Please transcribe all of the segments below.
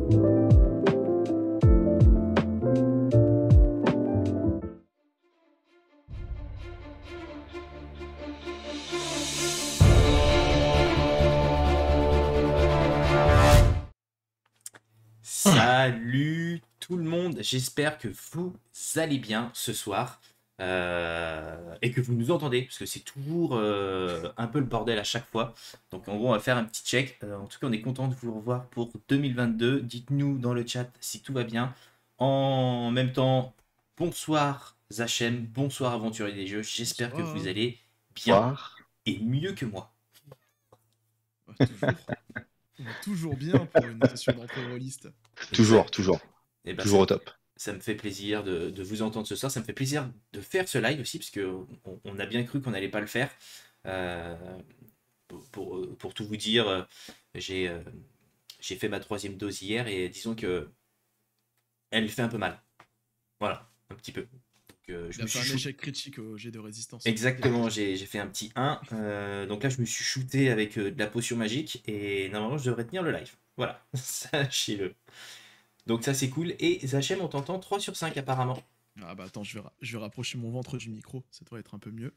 Salut tout le monde, j'espère que vous allez bien ce soir et que vous nous entendez parce que c'est toujours un peu le bordel à chaque fois. Donc en gros on va faire un petit check. En tout cas on est content de vous revoir pour 2022. Dites-nous dans le chat si tout va bien. En même temps, bonsoir Zachem, bonsoir Aventurier des Jeux. J'espère que vous Bonsoir. allez bien Bonsoir. et mieux que moi. Toujours. On va toujours bien pour une session d'entrée rôliste. Toujours, Exact. toujours. Et ben, Toujours au top. ça me fait plaisir de vous entendre ce soir. Ça me fait plaisir de faire ce live aussi, parce que on a bien cru qu'on n'allait pas le faire. Euh, pour tout vous dire, j'ai fait ma 3e dose hier et disons que elle fait un peu mal. Voilà, un petit peu. Donc, je Il a me fait suis un échec critique au jet de résistance. Exactement, j'ai fait un petit 1. Donc là, je me suis shooté avec de la potion magique et normalement, je devrais tenir le live. Voilà, sachez-le. Donc ça, c'est cool. Et Zachem, on t'entend 3 sur 5 apparemment. Ah bah attends, je vais rapprocher mon ventre du micro, ça devrait être un peu mieux.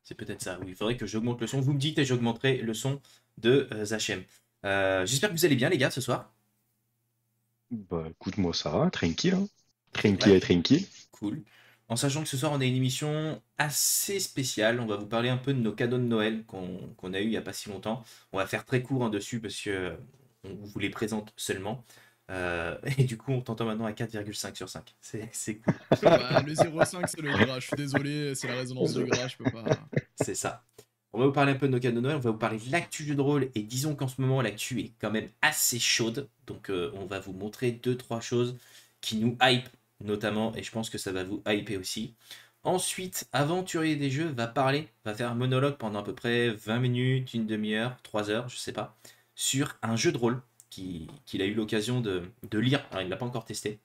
C'est peut-être ça, oui. Il faudrait que j'augmente le son. Vous me dites et j'augmenterai le son de Zachem. J'espère que vous allez bien, les gars, ce soir. Bah écoute, moi ça va, tranquille. Hein. Tranquille Ouais, et tranquille. cool. En sachant que ce soir, on a une émission assez spéciale. On va vous parler un peu de nos cadeaux de Noël qu'on a eu il n'y a pas si longtemps. On va faire très court dessus parce que on vous les présente seulement. Et du coup, on t'entend maintenant à 4,5 sur 5. C'est cool. Bah, le 0,5 c'est le gras, je suis désolé, c'est la résonance du gras, je peux pas. C'est ça. On va vous parler un peu de nos cadeaux de Noël, on va vous parler de l'actu jeu de rôle, et disons qu'en ce moment, l'actu est quand même assez chaude. Donc, on va vous montrer 2-3 choses qui nous hype, notamment, et je pense que ça va vous hyper aussi. Ensuite, Aventurier des Jeux va faire un monologue pendant à peu près 20 minutes, une demi-heure, 3 heures, je sais pas, sur un jeu de rôle qu'il a eu l'occasion de lire. Alors, il ne l'a pas encore testé,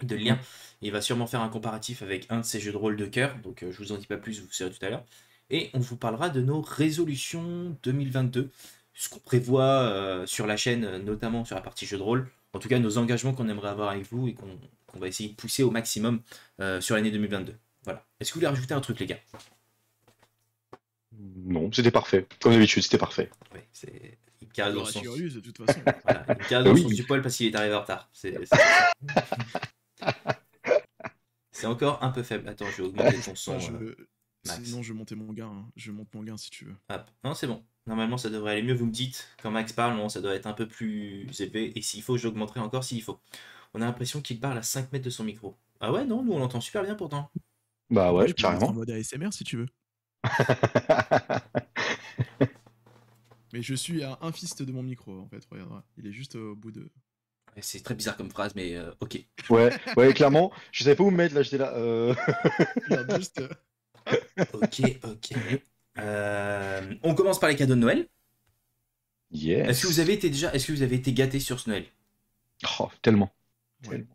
de lire. Il va sûrement faire un comparatif avec un de ses jeux de rôle de cœur, donc je vous en dis pas plus, vous le saurez tout à l'heure. Et on vous parlera de nos résolutions 2022, ce qu'on prévoit sur la chaîne, notamment sur la partie jeu de rôle. En tout cas, nos engagements qu'on aimerait avoir avec vous et qu'on va essayer de pousser au maximum sur l'année 2022. Voilà. Est-ce que vous voulez rajouter un truc, les gars? Non, c'était parfait. Comme d'habitude, c'était parfait. Oui, c'est une carré dans le sens. Rassurez, de toute façon. Voilà, une carré dans le sens du poil parce qu'il est arrivé en retard. C'est encore un peu faible. Attends, je vais augmenter ton son. Max. Sinon, je vais monter mon gain. Hein. Je monte mon gain si tu veux. Hop. Non, c'est bon. Normalement, ça devrait aller mieux. Vous me dites, quand Max parle, non, ça doit être un peu plus élevé. Et s'il faut, j'augmenterai encore s'il faut. On a l'impression qu'il parle à 5 mètres de son micro. Ah ouais, non, nous on l'entend super bien pourtant. Bah ouais, Je peux le mettre en carrément. mode ASMR si tu veux. Mais je suis à un fist de mon micro en fait, regarde. Il est juste au bout de. C'est très bizarre comme phrase, mais ok. Ouais, clairement. Je savais pas où me mettre là, j'étais là. Regarde juste. Ok. On commence par les cadeaux de Noël. Yes. Est-ce que vous avez été gâtés sur ce Noël? Oh, tellement. Ouais.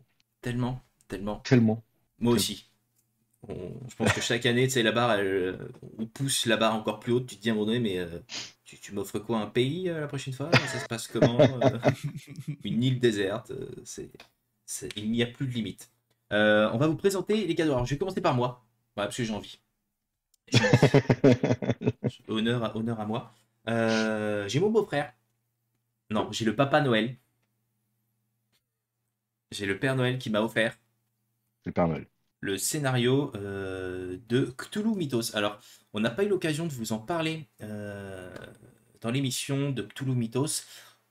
Tellement. Moi aussi. Je pense que chaque année, tu sais, la barre, on pousse la barre encore plus haute. Tu te dis à un moment donné, mais tu m'offres quoi, un pays la prochaine fois? Ça se passe comment? Une île déserte? Il n'y a plus de limite. On va vous présenter les cadeaux. Alors, je vais commencer par moi. Ouais, parce que j'ai envie. Honneur à moi. J'ai mon beau-frère. Non, j'ai le Papa Noël. J'ai le Père Noël qui m'a offert C'est le Père Noël. le scénario de Cthulhu Mythos. Alors, on n'a pas eu l'occasion de vous en parler dans l'émission de Cthulhu Mythos.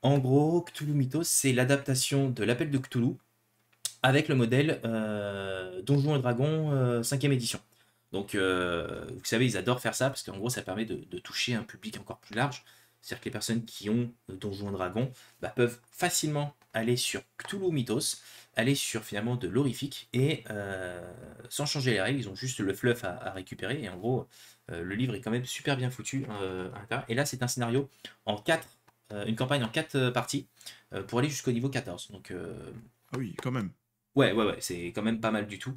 En gros, Cthulhu Mythos, c'est l'adaptation de l'Appel de Cthulhu avec le modèle Donjons et Dragons 5e édition. Donc, vous savez, ils adorent faire ça parce qu'en gros, ça permet de toucher un public encore plus large. C'est-à-dire que les personnes qui ont Donjons et Dragons peuvent facilement aller sur Cthulhu Mythos, aller sur finalement de l'horrifique et sans changer les règles, ils ont juste le fluff à récupérer. Et en gros, le livre est quand même super bien foutu à l'intérieur. Et là, c'est un scénario en 4, une campagne en 4 parties pour aller jusqu'au niveau 14. Donc, Ah oui, quand même. ouais, c'est quand même pas mal du tout.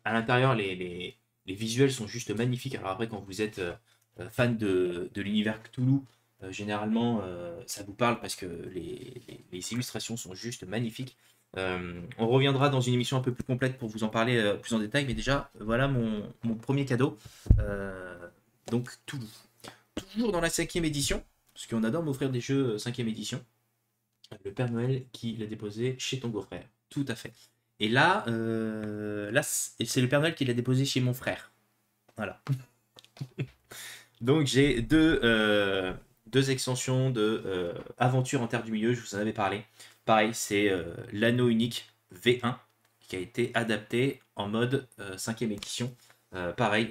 À l'intérieur, les visuels sont juste magnifiques. Alors après, quand vous êtes fan de l'univers Cthulhu, Généralement, ça vous parle parce que les illustrations sont juste magnifiques. On reviendra dans une émission un peu plus complète pour vous en parler plus en détail, mais déjà, voilà mon premier cadeau. Donc, toujours dans la 5e édition, parce qu'on adore m'offrir des jeux 5e édition. Le Père Noël qui l'a déposé chez ton beau-frère. Tout à fait. Et là, c'est le Père Noël qui l'a déposé chez mon frère. Voilà. Donc j'ai deux extensions de Aventure en Terre du Milieu, je vous en avais parlé. Pareil, c'est l'anneau unique V1 qui a été adapté en mode 5e édition. Pareil,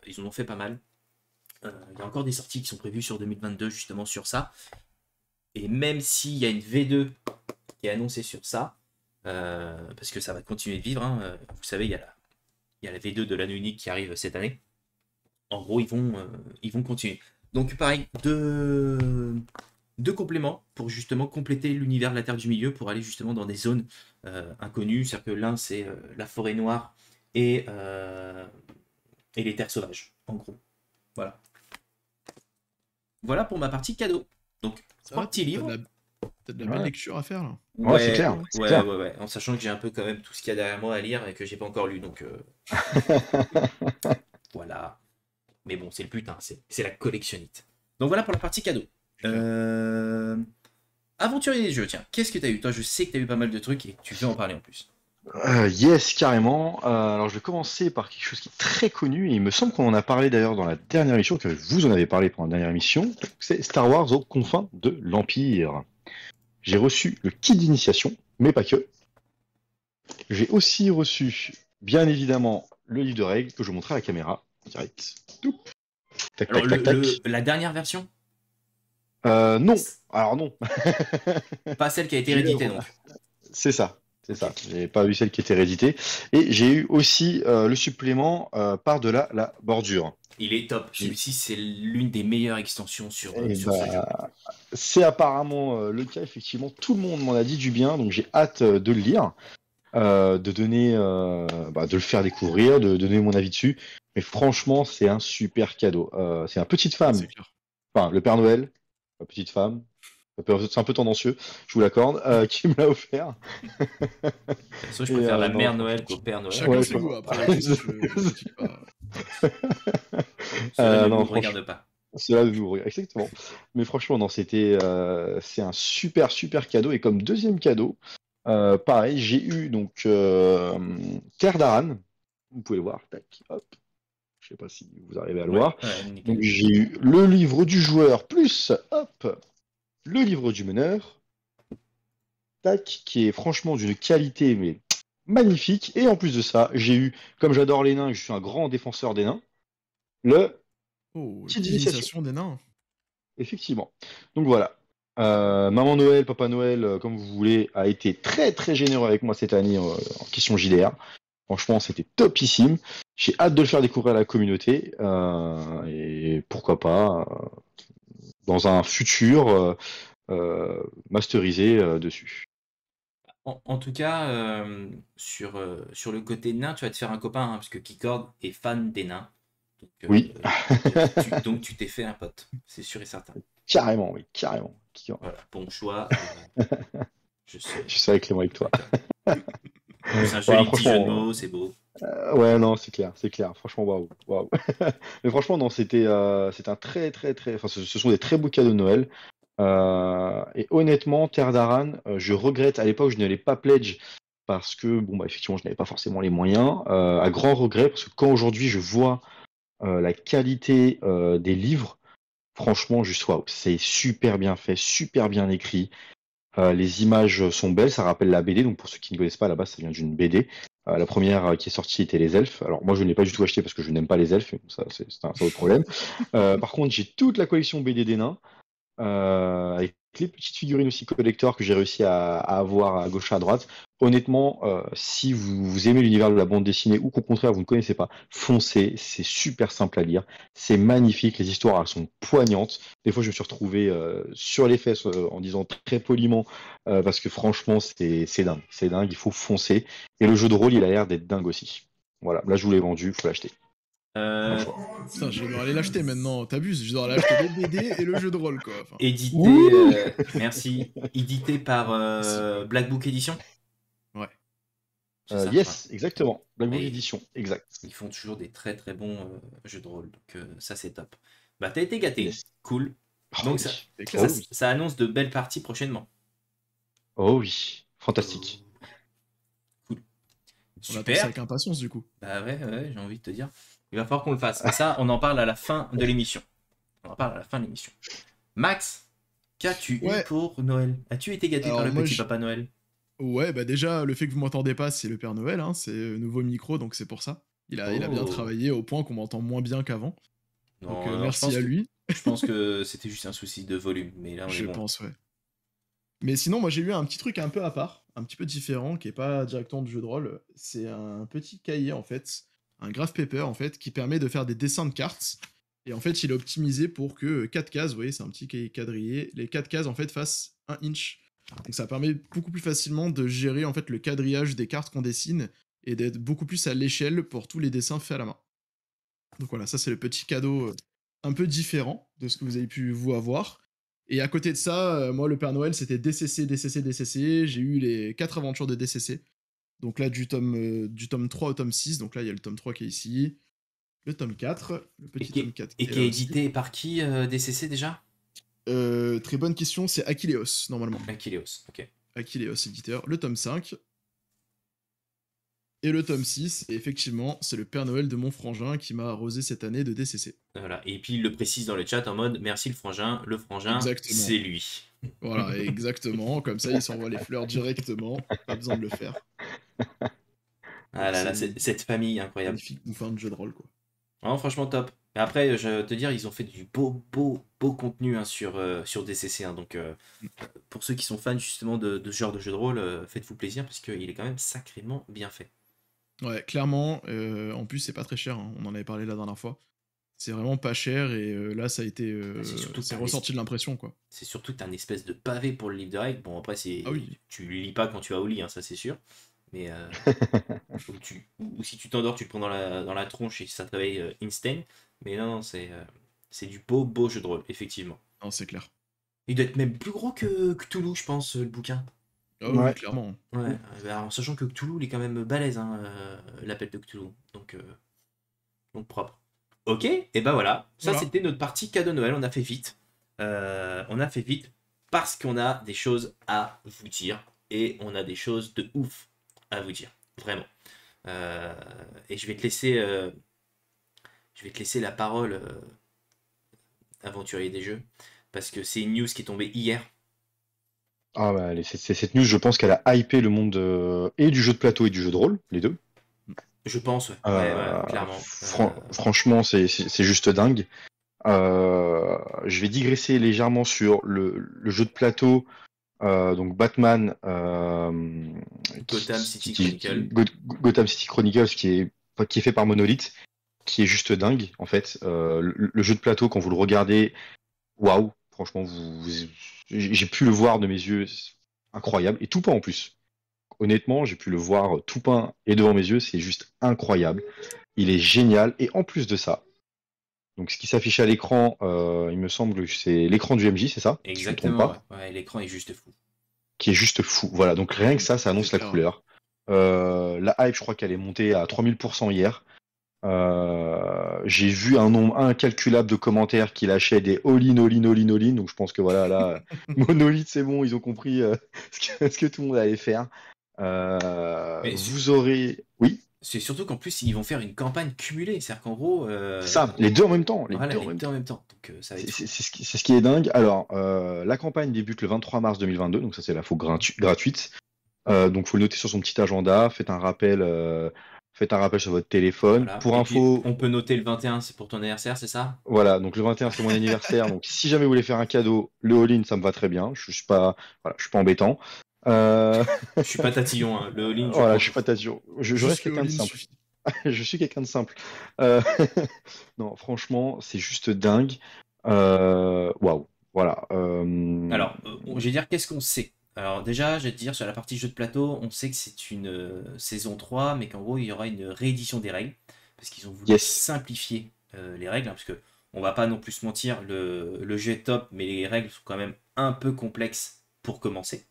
ils en ont fait pas mal. Il y a encore des sorties qui sont prévues sur 2022 justement sur ça. Et même s'il y a une V2 qui est annoncée sur ça, parce que ça va continuer de vivre, hein, vous savez, il y a la V2 de l'anneau unique qui arrive cette année. En gros, ils vont continuer. Donc pareil, deux compléments pour justement compléter l'univers de la Terre du Milieu, pour aller justement dans des zones inconnues. C'est-à-dire que l'un, c'est la forêt noire et les terres sauvages, en gros. Voilà. Voilà pour ma partie cadeau. Donc, Ça un va, petit livre. T'as de la belle lecture à faire là. Ouais, c'est clair. C'est Ouais, clair. ouais. En sachant que j'ai un peu quand même tout ce qu'il y a derrière moi à lire et que j'ai pas encore lu. Donc, voilà. Mais bon, c'est le putain, c'est la collectionnite. Donc voilà pour la partie cadeau. Aventurier des jeux, tiens, qu'est-ce que t'as eu? Toi, je sais que t'as eu pas mal de trucs et que tu veux en parler en plus. Yes, carrément. Alors, je vais commencer par quelque chose qui est très connu, et il me semble qu'on en a parlé d'ailleurs dans la dernière émission, que vous en avez parlé pendant la dernière émission. C'est Star Wars aux confins de l'Empire. J'ai reçu le kit d'initiation, mais pas que. J'ai aussi reçu, bien évidemment, le livre de règles que je montrerai à la caméra, direct. Toup. Tac, Alors, tac, tac, tac. la dernière version, Non, alors non. pas celle qui a été J'ai eu- rééditée, donc. C'est ça, c'est Ok. ça. J'ai pas eu celle qui était rééditée. Et j'ai eu aussi le supplément par-delà la bordure. Il est top. Celui-ci, c'est l'une des meilleures extensions sur Et ce jeu. c'est apparemment le cas, effectivement. Tout le monde m'en a dit du bien, donc j'ai hâte de le lire, de donner, de le faire découvrir, de donner mon avis dessus. Mais franchement, c'est un super cadeau. C'est un petite femme, C'est clair. enfin le Père Noël, la petite femme. C'est un peu tendancieux, je vous l'accorde, qui me l'a offert. Perso, je Et, préfère la non, mère Noël qu'au Père Noël. Chacun Ouais, ses je- goûts après. Je critique pas. Cela ne non, vous franchement, regarde pas. cela vous regarde, exactement. Mais franchement, non, c'est un super super cadeau. Et comme deuxième cadeau, pareil, j'ai eu donc Terre d'Aran. Vous pouvez le voir, tac, hop. Je sais pas si vous arrivez à le voir. Ouais, nickel. Donc j'ai eu le livre du joueur plus, hop, le livre du meneur, tac, qui est franchement d'une qualité mais magnifique. Et en plus de ça, j'ai eu, comme j'adore les nains, et je suis un grand défenseur des nains, le Oh, kit kit d'initiation. d'initiation des nains. Effectivement. Donc voilà. Maman Noël, Papa Noël, comme vous voulez, a été très très généreux avec moi cette année en question JDR. Franchement, c'était topissime. J'ai hâte de le faire découvrir à la communauté. Et pourquoi pas, dans un futur, masterisé dessus. En tout cas, sur le côté nain, tu vas te faire un copain, hein, parce que Keycord est fan des nains. Donc, Oui. donc tu t'es fait un pote, c'est sûr et certain. Carrément, oui, carrément. Voilà, bon choix. Je sais. Je suis avec Clément avec toi. C'est un joli petit jeu de franchement, mots, c'est beau. ouais, non, c'est clair, c'est clair. Franchement, waouh, waouh. Mais franchement, non, c'est un très, très, très. Enfin, ce sont des très beaux cadeaux de Noël. Et honnêtement, Terre d'Aran, je regrette. À l'époque, je ne l'ai pas pledge parce que, bon, bah, effectivement, je n'avais pas forcément les moyens. À grand regret, parce que quand aujourd'hui je vois la qualité des livres, franchement, juste waouh, c'est super bien fait, super bien écrit. Les images sont belles, ça rappelle la BD. Donc pour ceux qui ne connaissent pas, à la base, ça vient d'une BD. La première qui est sortie était les elfes. Alors moi, je ne l'ai pas du tout acheté parce que je n'aime pas les elfes. Ça, c'est un autre problème. Par contre, j'ai toute la collection BD des nains. Avec les petites figurines aussi collector que j'ai réussi à avoir à gauche et à droite. Honnêtement, si vous aimez l'univers de la bande dessinée ou qu'au contraire vous ne connaissez pas, foncez, c'est super simple à lire, c'est magnifique, les histoires elles sont poignantes. Des fois je me suis retrouvé sur les fesses en disant très poliment parce que franchement c'est dingue, il faut foncer. Et le jeu de rôle il a l'air d'être dingue aussi. Voilà, là je vous l'ai vendu, il faut l'acheter. Euh, Putain, je vais devoir aller l'acheter maintenant, t'abuses, je dois aller acheter les BD et le jeu de rôle, quoi. Enfin, édité, Ouh. merci, édité par merci, quoi. Black Book Edition, Ouais. c'est ça? Ouais. Yes, exactement. Black Book Et Edition, exact. ils font toujours des très très bons jeux de rôle, donc ça c'est top. Bah t'as été gâté, Yes. cool. Oh Donc oui. C'est ça, clair. Oh oui. ça annonce de belles parties prochainement. Oh oui. Oh, Fantastique. cool. On attend ça Super. avec impatience, du coup. Bah ouais, j'ai envie de te dire. Il va falloir qu'on le fasse. Mais ça, on en parle à la fin de l'émission. On en parle à la fin de l'émission. Max, qu'as-tu eu Ouais, pour Noël? As-tu été gâté par alors le moi, petit Papa Noël? ouais, bah déjà, le fait que vous m'entendez pas, c'est le Père Noël, hein, c'est nouveau micro, donc c'est pour ça. Il a bien Oh. travaillé au point qu'on m'entend moins bien qu'avant. Donc Non, merci à lui, je pense que c'était juste un souci de volume. Mais là, on est je bon. pense, ouais. Mais sinon, moi j'ai eu un petit truc un peu à part, un petit peu différent, qui est pas directement du jeu de rôle. C'est un petit cahier en fait, un graph paper en fait, qui permet de faire des dessins de cartes. Et en fait, il est optimisé pour que 4 cases, vous voyez, c'est un petit cahier quadrillé, les 4 cases en fait fassent 1 inch. Donc ça permet beaucoup plus facilement de gérer en fait le quadrillage des cartes qu'on dessine et d'être beaucoup plus à l'échelle pour tous les dessins faits à la main. Donc voilà, ça c'est le petit cadeau un peu différent de ce que vous avez pu vous avoir. Et à côté de ça, moi le Père Noël c'était DCC, DCC, DCC. J'ai eu les 4 aventures de DCC. Donc là du tome 3 au tome 6. Donc là il y a le tome 3 qui est ici. Le tome 4, le Et petit qui tome est, 4 et qui est qui là est aussi. édité par qui, DCC déjà? Très bonne question, c'est Achilleos normalement. Achilleos, ok. Achilleos éditeur. Le tome 5 et le tome 6. Et effectivement, c'est le Père Noël de mon frangin qui m'a arrosé cette année de DCC. Voilà. Et puis il le précise dans le chat en mode merci le frangin, Exactement. c'est lui. Voilà, exactement. Comme ça, il s'envoie les fleurs directement. Pas besoin de le faire. Ah là là, C'est cette famille incroyable. magnifique bouffin de jeu de rôle, quoi. Non, franchement top. Mais après, je vais te dire, ils ont fait du beau contenu hein, sur DCC. Hein. Donc, pour ceux qui sont fans justement de ce genre de jeu de rôle, faites-vous plaisir parce qu'il est quand même sacrément bien fait. Ouais, clairement. En plus, c'est pas très cher. Hein. On en avait parlé la dernière fois. C'est vraiment pas cher et là, ça a été. C'est surtout que C'est t'as ressorti de l'impression, quoi. C'est surtout que t'as un espèce de pavé pour le livre de règles. Bon, après, Ah oui. tu le lis pas quand tu vas au lit, hein, ça c'est sûr. Mais ou si tu t'endors, tu le prends dans la tronche et ça te réveille instant. Mais non, c'est du beau jeu de rôle, effectivement. Non, c'est clair. Il doit être même plus gros que Cthulhu, je pense, le bouquin. Ah oui, Ouais. clairement. Ouais, en sachant que Cthulhu, il est quand même balèze, hein, l'appel de Cthulhu. Donc propre. Ok, et ben voilà. Ça, Voilà. c'était notre partie cadeau Noël. On a fait vite. On a fait vite parce qu'on a des choses à vous dire. Et on a des choses de ouf à vous dire. Vraiment. Et je vais te laisser la parole, aventurier des jeux. Parce que c'est une news qui est tombée hier. Ah bah, cette news, je pense qu'elle a hypé le monde et du jeu de plateau et du jeu de rôle, les deux. Je pense, ouais. Ouais, clairement. Franchement, c'est juste dingue. Je vais digresser légèrement sur le jeu de plateau, donc Batman, Gotham City Chronicle. Gotham City Chronicles, qui est fait par Monolith, qui est juste dingue en fait. Le jeu de plateau, quand vous le regardez, waouh, franchement, j'ai pu le voir de mes yeux, c'est incroyable, et tout peint en plus. Honnêtement, j'ai pu le voir tout peint et devant mes yeux, c'est juste incroyable. Il est génial, et en plus de ça, donc ce qui s'affiche à l'écran, il me semble que c'est l'écran du MJ, c'est ça? Si je me trompe Exactement, pas. ouais. L'écran est juste fou. Qui est juste fou. Voilà, donc rien que ça annonce C'est la clair. couleur. La hype, je crois qu'elle est montée à 3000% hier. J'ai vu un nombre incalculable de commentaires qui lâchaient des all-in, all-in, all-in, all-in. Donc je pense que voilà, là, Monolith, c'est bon, ils ont compris ce que tout le monde allait faire. Mais Vous aurez. Oui, c'est surtout qu'en plus, ils vont faire une campagne cumulée. C'est-à-dire qu'en gros. c'est ça, les deux en même temps. Les Voilà, deux en les même deux en temps. même temps. Donc ça va être fou. C'est ce qui est dingue. Alors, la campagne débute le 23 mars 2022, donc ça c'est l'info gratuite. Donc faut le noter sur son petit agenda, faites un rappel sur votre téléphone. Voilà. Pour Et puis, info, on peut noter le 21, c'est pour ton anniversaire, c'est ça? voilà, donc le 21 c'est mon anniversaire, donc si jamais vous voulez faire un cadeau, le all-in ça me va très bien, je suis pas, voilà, je suis pas embêtant. Je suis pas tatillon, hein. Le all-in, je Voilà, prends je suis tout. pas tasio, je reste Juste le quelqu'un de all-in simple. suffit. Je suis quelqu'un de simple. Euh, Non, franchement, c'est juste dingue. Waouh, voilà. Alors, je vais dire, qu'est-ce qu'on sait? Alors, déjà, je vais te dire, sur la partie jeu de plateau, on sait que c'est une saison 3, mais qu'en gros, il y aura une réédition des règles. parce qu'ils ont voulu Yes. simplifier les règles, hein, parce que on va pas non plus se mentir, le jeu est top, mais les règles sont quand même un peu complexes pour commencer,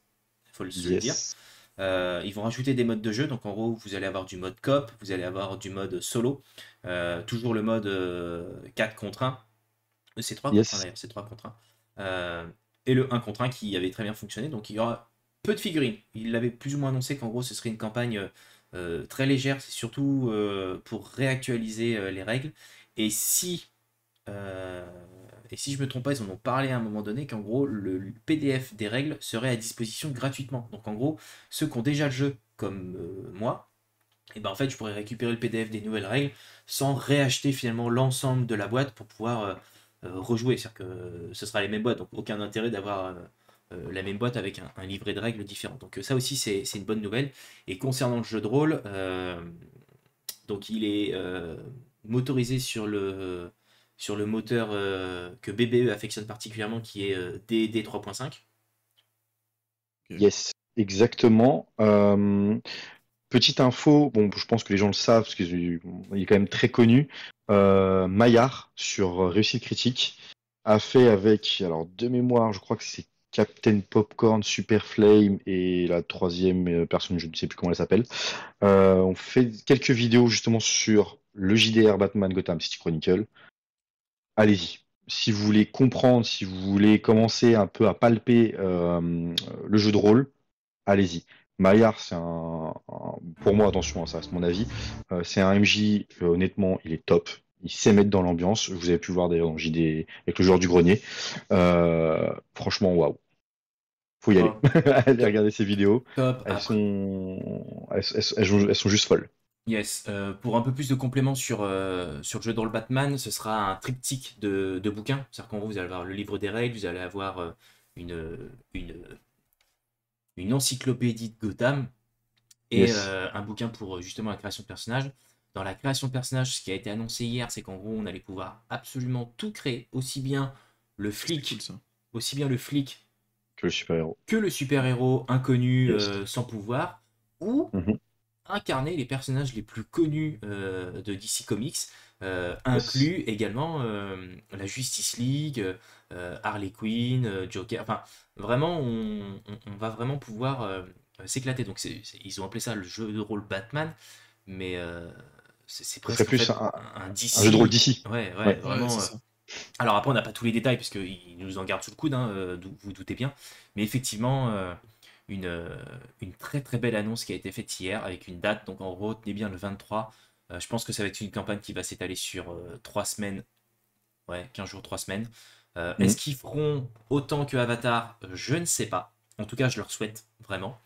il faut se le dire. Yes. Ils vont rajouter des modes de jeu, donc en gros vous allez avoir du mode coop, vous allez avoir du mode solo, toujours le mode 4 contre 1, c'est 3 contre 1 Yes. d'ailleurs, c'est 3 contre 1, et le 1 contre 1 qui avait très bien fonctionné, donc il y aura peu de figurines. Il l'avait plus ou moins annoncé qu'en gros ce serait une campagne très légère, c'est surtout pour réactualiser les règles, et si euh, et si je me trompe pas, ils en ont parlé à un moment donné qu'en gros le PDF des règles serait à disposition gratuitement. Donc en gros, ceux qui ont déjà le jeu, comme moi, et ben en fait je pourrais récupérer le PDF des nouvelles règles sans réacheter finalement l'ensemble de la boîte pour pouvoir rejouer. C'est-à-dire que ce sera les mêmes boîtes, donc aucun intérêt d'avoir la même boîte avec un livret de règles différent. Donc ça aussi c'est une bonne nouvelle. Et concernant le jeu de rôle, donc il est motorisé sur le moteur que BBE affectionne particulièrement, qui est DD 3.5. Yes. Exactement. Petite info, bon, je pense que les gens le savent parce qu'il est quand même très connu. Maillard sur Réussite Critique a fait avec, alors de mémoire, je crois que c'est Captain Popcorn, Super Flame et la troisième personne, je ne sais plus comment elle s'appelle. On fait quelques vidéos justement sur le JDR Batman Gotham City Chronicle. Allez-y. Si vous voulez comprendre, si vous voulez commencer un peu à palper le jeu de rôle, allez-y. Maillard, pour moi, attention, hein, ça reste mon avis, c'est un MJ, honnêtement, il est top. Il sait mettre dans l'ambiance. Vous avez pu le voir d'ailleurs dans JD avec le joueur du grenier. Franchement, waouh. Faut y aller. Top, Allez regarder ces vidéos. top. Elles Après, sont juste folles. yes, pour un peu plus de compléments sur le jeu de rôle Batman, ce sera un triptyque de bouquins. C'est-à-dire qu'en gros, vous allez avoir le livre des règles, vous allez avoir une, une, une encyclopédie de Gotham et Yes. un bouquin pour justement la création de personnages. Dans la création de personnages, ce qui a été annoncé hier, c'est qu'en gros, on allait pouvoir absolument tout créer, le C'est flic, cool ça. aussi bien le flic Que le super-héros. que le super-héros inconnu Yes. sans pouvoir, ou Mhm. incarner les personnages les plus connus de DC Comics, Yes. inclus également la Justice League, Harley Quinn, Joker. Enfin, vraiment, on va vraiment pouvoir s'éclater. Donc, ils ont appelé ça le jeu de rôle Batman, mais c'est Ce serait presque en plus fait un un jeu de rôle DC. d'ici. Ouais, ouais, Ouais. Ouais, vraiment. c'est ça. Alors après, on n'a pas tous les détails, parce qu'ils nous en gardent sous le coude, hein, vous doutez bien. Mais effectivement, une, euh, une très très belle annonce qui a été faite hier, avec une date, donc en gros, tenez bien le 23. Je pense que ça va être une campagne qui va s'étaler sur 3 semaines, ouais, 15 jours, 3 semaines. Est-ce Mhm. qu'ils feront autant que Avatar? Je ne sais pas. En tout cas, je leur souhaite vraiment.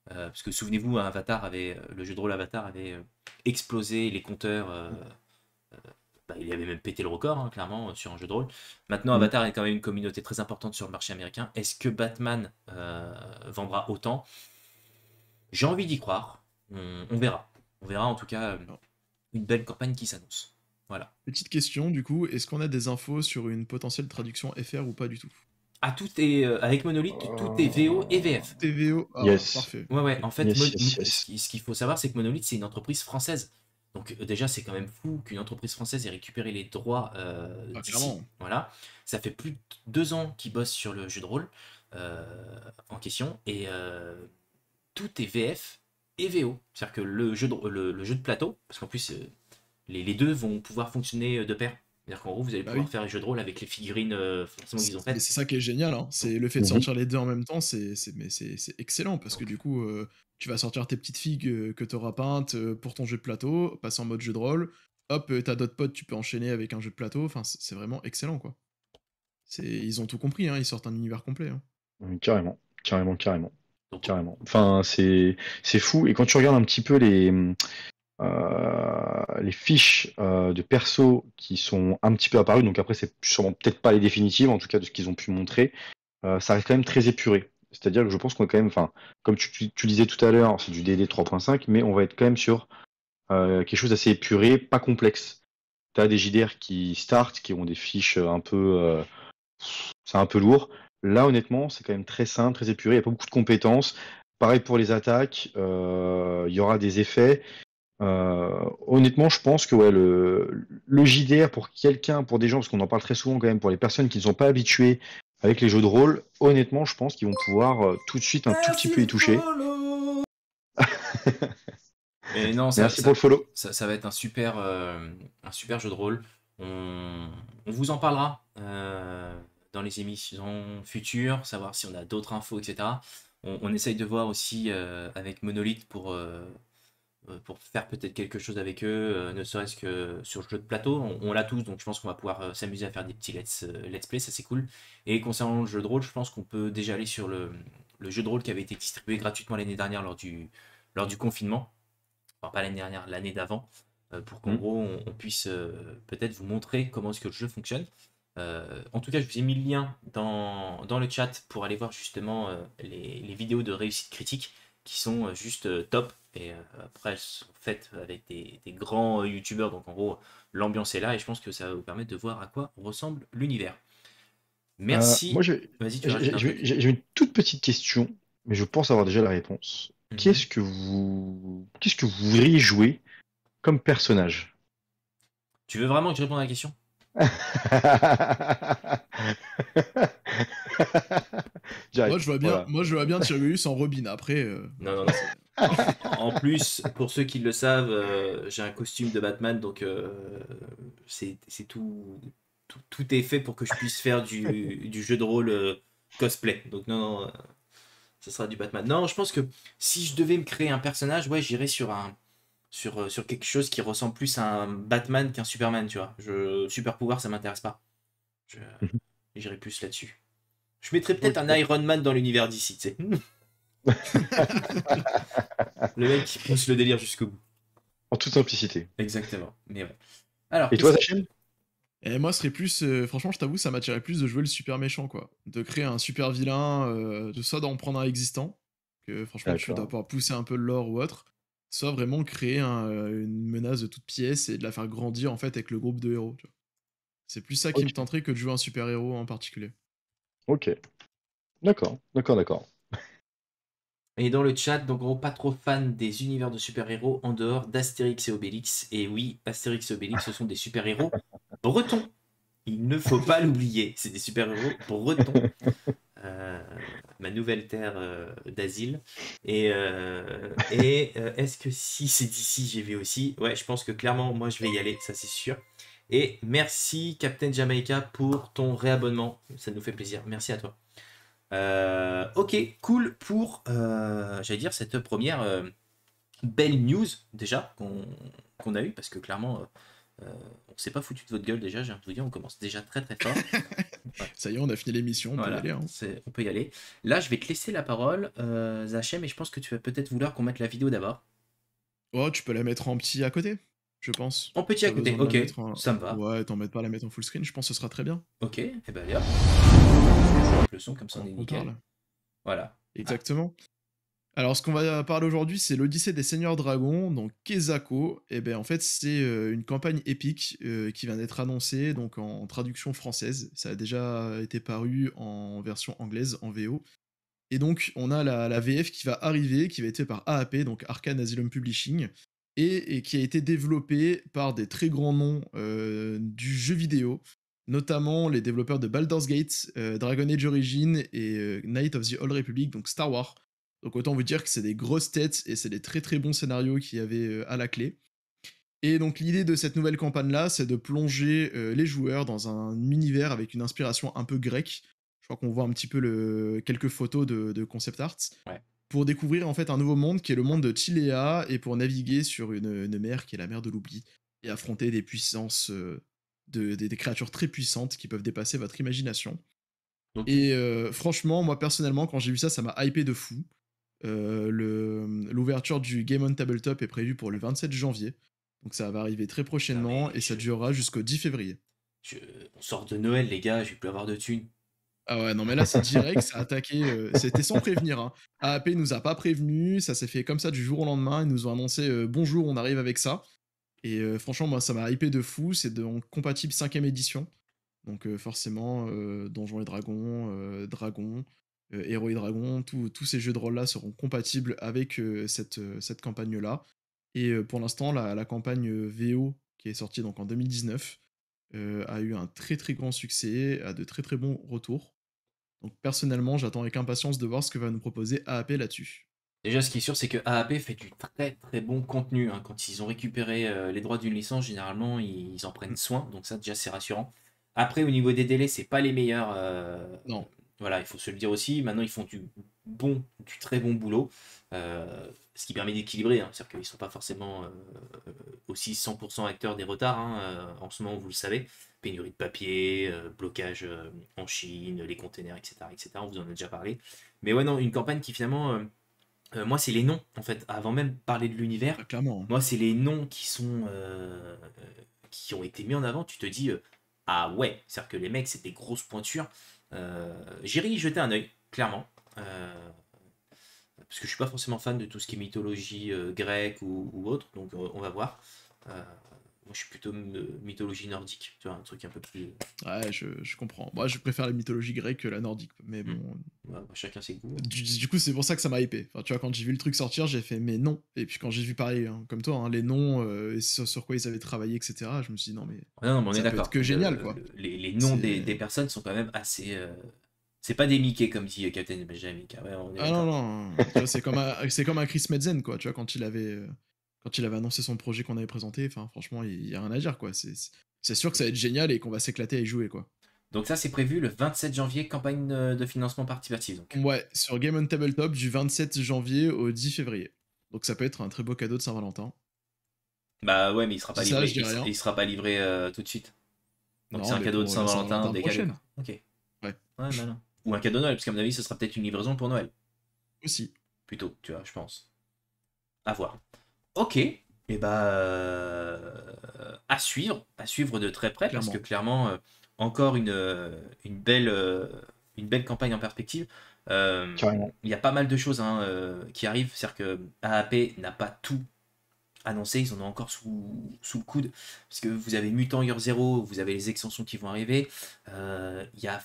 Parce que souvenez-vous, le jeu de rôle Avatar avait explosé les compteurs. Bah, il avait même pété le record, hein, clairement, sur un jeu de rôle. Maintenant, Mhm. Avatar est quand même une communauté très importante sur le marché américain. Est-ce que Batman vendra autant? J'ai envie d'y croire. On verra. On verra en tout cas Alors, une belle campagne qui s'annonce. Voilà. petite question du coup, est-ce qu'on a des infos sur une potentielle traduction FR ou pas du tout? Ah, tout est avec Monolith, tout est VO et VF. TVO, ah Yes. parfait. Ouais, ouais. Ok. En fait, Yes, yes, yes. ce qu'il faut savoir, c'est que Monolith, c'est une entreprise française. Donc déjà, c'est quand même fou qu'une entreprise française ait récupéré les droits Ah, d'ici. clairement. Voilà. Ça fait plus de 2 ans qu'ils bossent sur le jeu de rôle en question. Et tout est VF et VO. C'est-à-dire que le jeu de plateau, parce qu'en plus, les deux vont pouvoir fonctionner de pair. C'est-à-dire qu'en gros, vous allez Bah pouvoir oui. faire les jeux de rôle avec les figurines forcément qu'ils ont Mais faites. c'est ça qui est génial, hein. C'est le fait de Mhm. sortir les deux en même temps, mais c'est excellent parce que du coup, tu vas sortir tes petites figues que tu auras peintes pour ton jeu de plateau, passer en mode jeu de rôle. Hop, t'as d'autres potes, tu peux enchaîner avec un jeu de plateau. Enfin, c'est vraiment excellent, quoi. Ils ont tout compris, hein. Ils sortent un univers complet, hein. Carrément, carrément, carrément, Donc, carrément. Enfin, c'est fou. Et quand tu regardes un petit peu les fiches de perso qui sont un petit peu apparues, donc après c'est sûrement peut-être pas les définitives, en tout cas de ce qu'ils ont pu montrer, ça reste quand même très épuré. C'est-à-dire que je pense qu'on est quand même, enfin, comme tu disais tout à l'heure, c'est du DD 3.5, mais on va être quand même sur quelque chose d'assez épuré, pas complexe. Tu as des JDR qui startent, qui ont des fiches un peu, c'est un peu lourd. Là, honnêtement, c'est quand même très simple, très épuré. Il n'y a pas beaucoup de compétences. Pareil pour les attaques. Il y aura des effets. Honnêtement, je pense que ouais, le JDR pour quelqu'un, pour des gens, parce qu'on en parle très souvent quand même, pour les personnes qui ne sont pas habituées avec les jeux de rôle, honnêtement, je pense qu'ils vont pouvoir tout de suite un tout petit Merci peu le y toucher. follow. Mais non, Merci pour le follow. ça va être un super jeu de rôle. On vous en parlera dans les émissions futures, savoir si on a d'autres infos, etc. On essaye de voir aussi avec Monolith pour faire peut-être quelque chose avec eux, ne serait-ce que sur le jeu de plateau. On l'a tous, donc je pense qu'on va pouvoir s'amuser à faire des petits let's play, ça c'est cool. Et concernant le jeu de rôle, je pense qu'on peut déjà aller sur le jeu de rôle qui avait été distribué gratuitement l'année dernière lors du confinement. Enfin, pas l'année dernière, l'année d'avant, pour qu'en Hmm. gros on puisse peut-être vous montrer comment est-ce que le jeu fonctionne. En tout cas, je vous ai mis le lien dans le chat pour aller voir justement les vidéos de réussite critique qui sont juste top. Et après, elles sont faites avec des grands youtubeurs, donc en gros, l'ambiance est là et je pense que ça va vous permettre de voir à quoi ressemble l'univers. Moi, Merci. Vas-y, tu rajoutes un truc. j'ai une toute petite question, mais je pense avoir déjà la réponse. Mhm. Qu'est-ce que vous voudriez jouer comme personnage? Tu veux vraiment que je réponde à la question? Direct, voilà. Moi, je vois bien Tyrus en Robin. Après, Non, non, voilà, non. c'est. En plus, pour ceux qui le savent, j'ai un costume de Batman, donc c'est tout est fait pour que je puisse faire du jeu de rôle cosplay. Donc non, non, ce sera du Batman. Non, je pense que si je devais me créer un personnage, ouais, j'irais sur quelque chose qui ressemble plus à un Batman qu'un Superman, tu vois. Super pouvoir, ça m'intéresse pas. Je- J'irais plus là-dessus. Je mettrais peut-être Ok. un Iron Man dans l'univers d'ici, tu sais. Le mec qui pousse le délire jusqu'au bout. En toute simplicité. Exactement. Mais ouais. Alors, Et qu'est-ce toi, que... Zachel? Et moi, ce serait plus. Franchement, je t'avoue, ça m'attirait plus de jouer le super méchant, quoi. De créer un super vilain, de soit d'en prendre un existant, que franchement, tu dois D'accord. pouvoir pousser un peu le lore ou autre, soit vraiment créer une menace de toute pièce et de la faire grandir, en fait, avec le groupe de héros, tu vois. C'est plus ça qui Ok. me tenterait que de jouer un super héros en particulier. Ok. D'accord. D'accord, d'accord. Et dans le chat, donc gros, pas trop fan des univers de super-héros en dehors d'Astérix et Obélix. Et oui, Astérix et Obélix, ce sont des super-héros bretons. Il ne faut pas l'oublier. C'est des super-héros bretons. Euh, Ma nouvelle terre d'asile. Est-ce que si c'est d'ici, j'y vais aussi? Ouais, je pense que clairement, moi, je vais y aller, ça c'est sûr. Et merci, Captain Jamaica, pour ton réabonnement. Ça nous fait plaisir. Merci à toi. Ok, cool pour, j'allais dire, cette première belle news déjà qu'on a eue, parce que clairement, on s'est pas foutu de votre gueule déjà, j'ai envie de vous dire, on commence déjà très très fort. Ouais, Ça y est, on a fini l'émission, on peut y voilà, aller, hein. on peut y aller. Là, je vais te laisser la parole, Zachem, et je pense que tu vas peut-être vouloir qu'on mette la vidéo d'abord. Oh, tu peux la mettre en petit à côté, je pense. En petit à Pas côté, besoin de la ok, mettre en. ça me va. Ouais, t'embête pas à la mettre en full screen, je pense que ce sera très bien. Ok, et ben allez hop. Je coupe le son, comme ça on Pendant est qu'on nickel. parle. Voilà. Ah, Exactement. Alors, ce qu'on va parler aujourd'hui, c'est l'Odyssée des Seigneurs Dragons, donc Kezako. Et ben en fait, c'est une campagne épique qui vient d'être annoncée donc en traduction française. Ça a déjà été paru en version anglaise, en VO. Et donc, on a la VF qui va arriver, qui va être faite par AAP, donc Arcane Asylum Publishing, et qui a été développée par des très grands noms du jeu vidéo, notamment les développeurs de Baldur's Gate, Dragon Age Origins et Knight of the Old Republic, donc Star Wars. Donc autant vous dire que c'est des grosses têtes et c'est des très très bons scénarios qu'il y avait à la clé. Et donc l'idée de cette nouvelle campagne-là, c'est de plonger les joueurs dans un univers avec une inspiration un peu grecque. Je crois qu'on voit un petit peu quelques photos de concept art. ouais. Pour découvrir en fait un nouveau monde qui est le monde de Tilea et pour naviguer sur une mer qui est la mer de l'oubli et affronter des puissances, des créatures très puissantes qui peuvent dépasser votre imagination. Donc, Et franchement, moi personnellement, quand j'ai vu ça, ça m'a hypé de fou. L'ouverture du Game on Tabletop est prévue pour le 27 janvier. Donc ça va arriver très putain, prochainement et ça durera jusqu'au 10 février. je- on sort de Noël, les gars, je vais plus avoir de thunes. Ah ouais, non mais là c'est direct, ça a attaqué, c'était sans prévenir, hein. AAP nous a pas prévenu, ça s'est fait comme ça du jour au lendemain, ils nous ont annoncé bonjour, on arrive avec ça. Et franchement, moi ça m'a hypé de fou, c'est donc compatible 5ème édition. Donc forcément, Donjons et Dragons, Dragon, Héros et Dragons, tous ces jeux de rôle-là seront compatibles avec cette campagne-là. Et pour l'instant, la campagne VO qui est sortie donc en 2019 a eu un très très grand succès, a de très très bons retours. Donc personnellement, j'attends avec impatience de voir ce que va nous proposer AAP là-dessus. Déjà, ce qui est sûr, c'est que AAP fait du très très bon contenu, hein. Quand ils ont récupéré les droits d'une licence, généralement, ils en prennent Mm. soin. Donc ça, déjà, c'est rassurant. Après, au niveau des délais, c'est pas les meilleurs. Non, Voilà, il faut se le dire aussi. Maintenant, ils font du très bon boulot. Ce qui permet d'équilibrer, hein. C'est-à-dire qu'ils ne sont pas forcément aussi 100% acteurs des retards, hein. En ce moment, vous le savez. Pénurie de papier, blocage en Chine, les containers, etc., etc. On vous en a déjà parlé. Mais ouais, non, une campagne qui finalement. Moi, c'est les noms, en fait. Avant même de parler de l'univers, bah, clairement, hein. moi, c'est les noms qui ont été mis en avant. Tu te dis, ah ouais, c'est-à-dire que les mecs, c'est des grosses pointures. J'irai y jeter un œil, clairement. Parce que je suis pas forcément fan de tout ce qui est mythologie grecque ou autre, donc on va voir. Moi, je suis plutôt mythologie nordique, tu vois, un truc un peu plus. Ouais, je comprends. Moi, je préfère la mythologie grecque que la nordique. Mais Hmm. bon. Ouais, bah, chacun ses goûts. Du coup, c'est pour ça que ça m'a hypé. Enfin, tu vois, quand j'ai vu le truc sortir, j'ai fait mais non. Et puis quand j'ai vu pareil, hein, comme toi, hein, les noms et sur quoi ils avaient travaillé, etc., je me suis dit non, mais Non, non, mais on est ça peut être d'accord. que génial, quoi. Les noms des C'est. personnes sont quand même assez. C'est pas des Mickey comme dit Captain Benjamin. Ouais, on est Ah non, d'accord. non, tu vois, c'est comme un Chris Metzen, quoi, tu vois, quand il avait annoncé son projet qu'on avait présenté, enfin, franchement, il y a rien à dire, quoi. C'est sûr que ça va être génial et qu'on va s'éclater à y jouer, quoi. Donc ça, c'est prévu le 27 janvier, campagne de financement participatif. Donc. Ouais, sur Game on Tabletop du 27 janvier au 10 février. Donc ça peut être un très beau cadeau de Saint-Valentin. Bah ouais, mais il sera Je pas dis ça, livré. je dis rien. Il sera pas livré tout de suite. Donc c'est Non, un mais cadeau de pour la Saint-Valentin Saint-Valentin décalé, prochaine. quoi. Ok. Ouais, Ouais, malin. Ou un cadeau Noël, parce qu'à mon avis, ce sera peut-être une livraison pour Noël. aussi. Plutôt, tu vois, je pense. À voir. Ok. Et bah à suivre de très près, parce que Clairement. clairement, encore une belle campagne en perspective. Carrément. Il y a pas mal de choses hein, qui arrivent, c'est-à-dire que AAP n'a pas tout annoncé, ils en ont encore sous le coude, parce que vous avez Mutant Year Zero, vous avez les extensions qui vont arriver. Il y a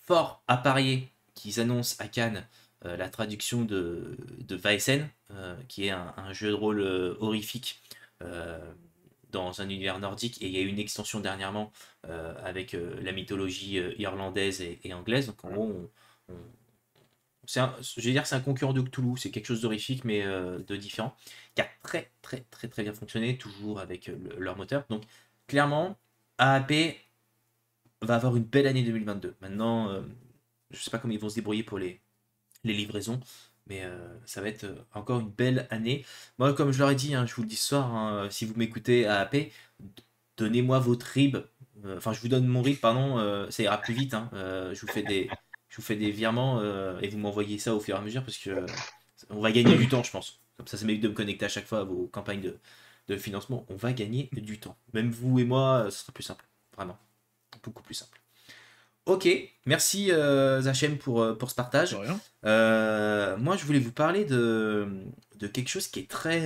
fort à parier qu'ils annoncent à Cannes la traduction de Vaesen, qui est un jeu de rôle horrifique euh, dans un univers nordique, et il y a eu une extension dernièrement avec la mythologie irlandaise et anglaise. Donc en gros, je vais dire que c'est un concurrent de Cthulhu, c'est quelque chose d'horrifique mais de différent, qui a très très très très bien fonctionné, toujours avec leur moteur. Donc clairement, AAP va avoir une belle année 2022. Maintenant, je sais pas comment ils vont se débrouiller pour les livraisons, mais ça va être encore une belle année. Moi, comme je leur ai dit, hein, je vous le dis ce soir, hein, si vous m'écoutez AAP, donnez-moi votre RIB. Enfin, je vous donne mon RIB, pardon, ça ira plus vite. Hein, je vous fais des virements et vous m'envoyez ça au fur et à mesure parce que on va gagner du temps, je pense. Comme ça m'évite de me connecter à chaque fois à vos campagnes de financement. On va gagner du temps. Même vous et moi, ce sera plus simple. Vraiment. Beaucoup plus simple. Ok, merci Zachem pour ce De partage. rien. Moi, je voulais vous parler de quelque chose qui est très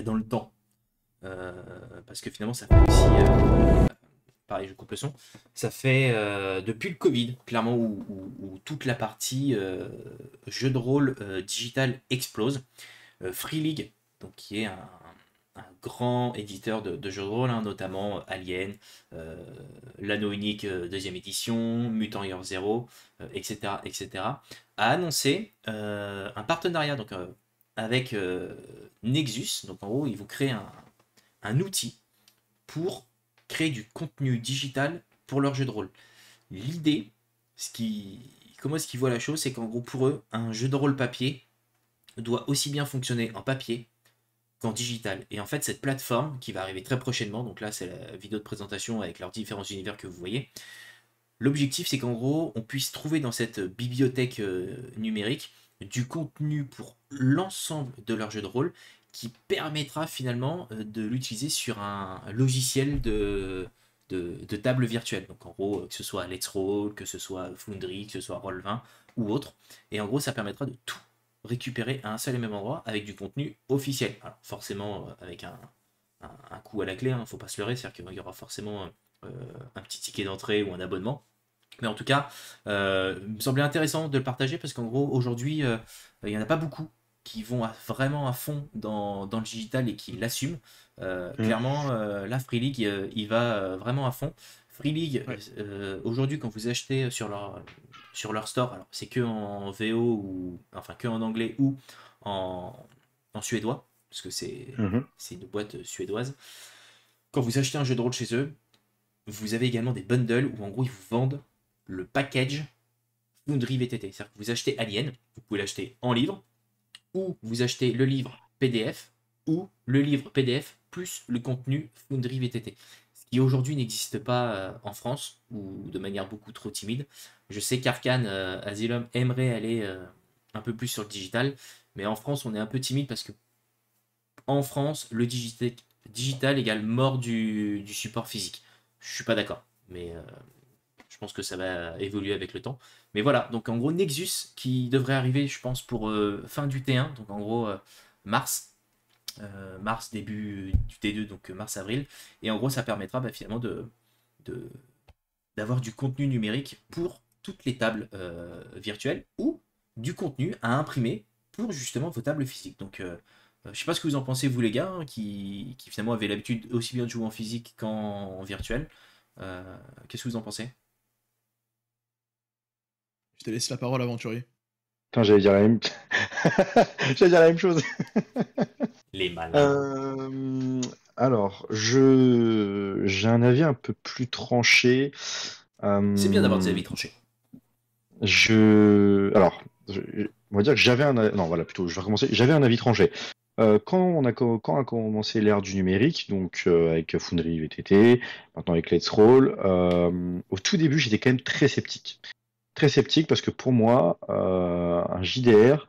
dans le temps. Parce que finalement, ça fait aussi. Pareil, je coupe le son. Ça fait depuis le Covid, clairement, où toute la partie jeu de rôle digital explose. Free League, donc, qui est un grand éditeur de jeux de rôle, hein, notamment Alien, L'Anneau Unique deuxième édition, Mutant Year Zero, etc., etc., a annoncé un partenariat donc, avec Nexus. Donc en gros, ils vont créer un outil pour créer du contenu digital pour leur jeu de rôle. L'idée, comment est-ce qu'ils voient la chose, c'est qu'en gros pour eux, un jeu de rôle papier doit aussi bien fonctionner en papier qu'en digital. Et en fait, cette plateforme qui va arriver très prochainement, donc là c'est la vidéo de présentation avec leurs différents univers que vous voyez, l'objectif c'est qu'en gros on puisse trouver dans cette bibliothèque numérique du contenu pour l'ensemble de leur jeu de rôle qui permettra finalement de l'utiliser sur un logiciel de table virtuelle. Donc en gros, que ce soit Let's Roll, que ce soit Foundry, que ce soit Roll20 ou autre. Et en gros, ça permettra de tout récupérer à un seul et même endroit avec du contenu officiel. Alors forcément avec un coût à la clé, hein, faut pas se leurrer, c'est-à-dire qu'il y aura forcément un petit ticket d'entrée ou un abonnement. Mais en tout cas, il me semblait intéressant de le partager parce qu'en gros, aujourd'hui, il n'y en a pas beaucoup qui vont vraiment à fond dans le digital et qui l'assument. Clairement, là, Free League, il va vraiment à fond. Free League, Ouais. aujourd'hui, quand vous achetez sur leur store, alors c'est que en VO ou enfin que en anglais ou en, en suédois, parce que Mhm. c'est une boîte suédoise. Quand vous achetez un jeu de rôle chez eux, vous avez également des bundles où en gros ils vous vendent le package Foundry VTT. C'est-à-dire que vous achetez Alien, vous pouvez l'acheter en livre, ou vous achetez le livre PDF, ou le livre PDF plus le contenu Foundry VTT. Ce qui aujourd'hui n'existe pas en France, ou de manière beaucoup trop timide. Je sais qu'Arkane Asylum aimerait aller un peu plus sur le digital, mais en France on est un peu timide parce que en France, le digital égale mort du support physique. Je suis pas d'accord, mais je pense que ça va évoluer avec le temps. Mais voilà, donc en gros, Nexus qui devrait arriver, je pense, pour fin du T1, donc en gros mars, mars, début du T2, donc mars-avril. Et en gros, ça permettra finalement de- d'avoir du contenu numérique pour toutes les tables virtuelles ou du contenu à imprimer pour justement vos tables physiques. Donc, je sais pas ce que vous en pensez, vous les gars, hein, qui finalement avaient l'habitude aussi bien de jouer en physique qu'en virtuel. Qu'est-ce que vous en pensez? Je te laisse la parole, aventurier. Putain, j'allais dire la même... j'allais dire la même chose. Les malins. Euh, Alors, j'ai un avis un peu plus tranché. C'est bien d'avoir des Euh, avis tranchés. Alors, on va dire que j'avais un... Non, voilà, plutôt, je vais recommencer. J'avais un avis tranché. Quand a commencé l'ère du numérique, donc avec Foundry VTT, maintenant avec Let's Roll, au tout début, j'étais quand même très sceptique. Très sceptique parce que pour moi, un JDR,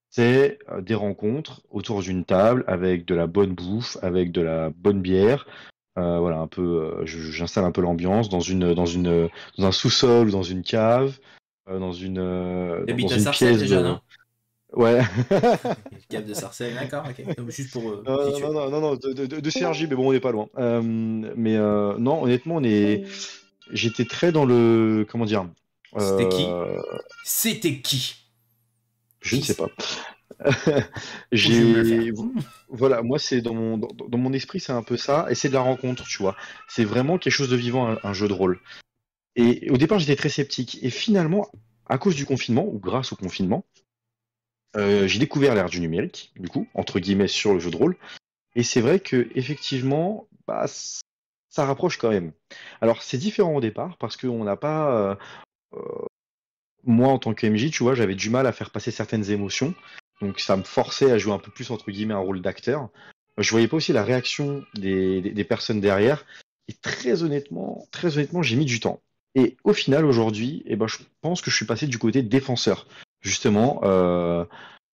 c'est des rencontres autour d'une table avec de la bonne bouffe, avec de la bonne bière. Voilà, un peu, j'installe un peu l'ambiance dans un sous-sol ou dans une cave, dans T'habites à une Sarcelles pièce déjà, de. non? Ouais. Cave de Sarcelles, d'accord, ok. Donc, juste pour Non, situer. non, non, non, non, de CRJ, mais bon, on n'est pas loin. Mais non, honnêtement, j'étais très dans le, comment dire, C'était qui? euh, C'était qui? je ne sais Dis. pas. Ou je vais me le faire. J'ai, voilà, moi, c'est dans mon esprit, c'est un peu ça, et c'est de la rencontre, tu vois. C'est vraiment quelque chose de vivant, un jeu de rôle. Et au départ, j'étais très sceptique. Et finalement, à cause du confinement, ou grâce au confinement, j'ai découvert l'ère du numérique, du coup, entre guillemets, sur le jeu de rôle. Et c'est vrai que effectivement, bah, ça rapproche quand même. Alors, c'est différent au départ, parce qu'on n'a pas. Moi, en tant que MJ, tu vois, j'avais du mal à faire passer certaines émotions. Donc, ça me forçait à jouer un peu plus, entre guillemets, un rôle d'acteur. Je voyais pas aussi la réaction des personnes derrière. Et très honnêtement, j'ai mis du temps. Et au final, aujourd'hui, eh ben, je pense que je suis passé du côté défenseur, justement,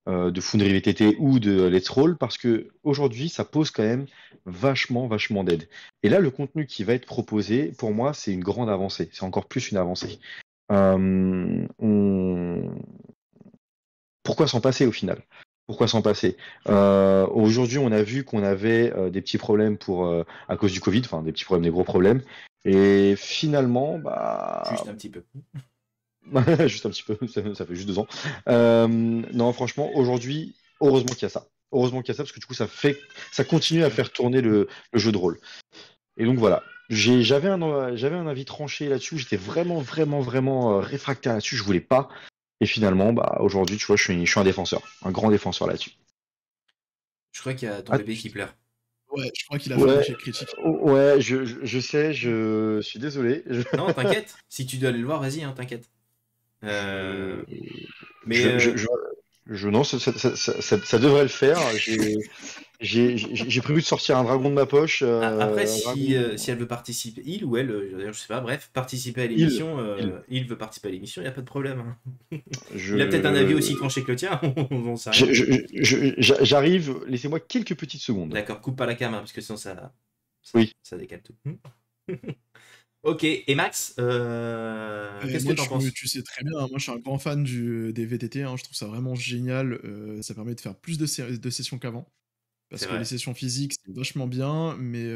de Foundry VTT ou de Let's Roll, parce que aujourd'hui, ça pose quand même vachement d'aide. Et là, le contenu qui va être proposé, pour moi, c'est une grande avancée. C'est encore plus une avancée. Euh, on- Pourquoi s'en passer au final? Pourquoi s'en passer? Aujourd'hui, on a vu qu'on avait des petits problèmes à cause du Covid, enfin des petits problèmes, des gros problèmes. Et finalement, Juste bah, un petit peu. juste un petit peu, ça fait juste 2 ans. Non, franchement, aujourd'hui, heureusement qu'il y a ça. Heureusement qu'il y a ça, parce que du coup, ça C'est continue à clair. faire tourner le jeu de rôle. Et donc voilà. J'avais un avis tranché là-dessus. J'étais vraiment réfractaire là-dessus. Je voulais pas. Et finalement, bah, aujourd'hui, tu vois, je suis un défenseur. Un grand défenseur là-dessus. Je crois qu'il y a ton Ah, bébé qui pleure. Ouais, je crois qu'il a fait un ouais, échec critique. ouais, je sais, je suis désolé. Non, t'inquiète. Si tu dois aller le voir, vas-y, hein, t'inquiète. Je, Mais je, je, je, non, ça devrait le faire. J'ai prévu de sortir un dragon de ma poche. après, Un dragon. si elle veut participer, il ou elle, d'ailleurs, je sais pas, bref, participer à Il. l'émission, Il. il veut participer à l'émission, il n'y a pas de problème, hein. Il a peut-être un avis aussi Je, tranché que le tien, on sait rien. J'arrive. Laissez-moi quelques petites secondes. D'accord, coupe pas la cam, hein, parce que sinon Oui. ça décale tout. Ok, et Max, qu'est-ce que Moi, t'en penses? tu sais très bien, hein, moi je suis un grand fan des VTT, hein, je trouve ça vraiment génial. Ça permet de faire plus de sessions qu'avant. C'est Parce que les vrai. sessions physiques, c'est vachement bien, mais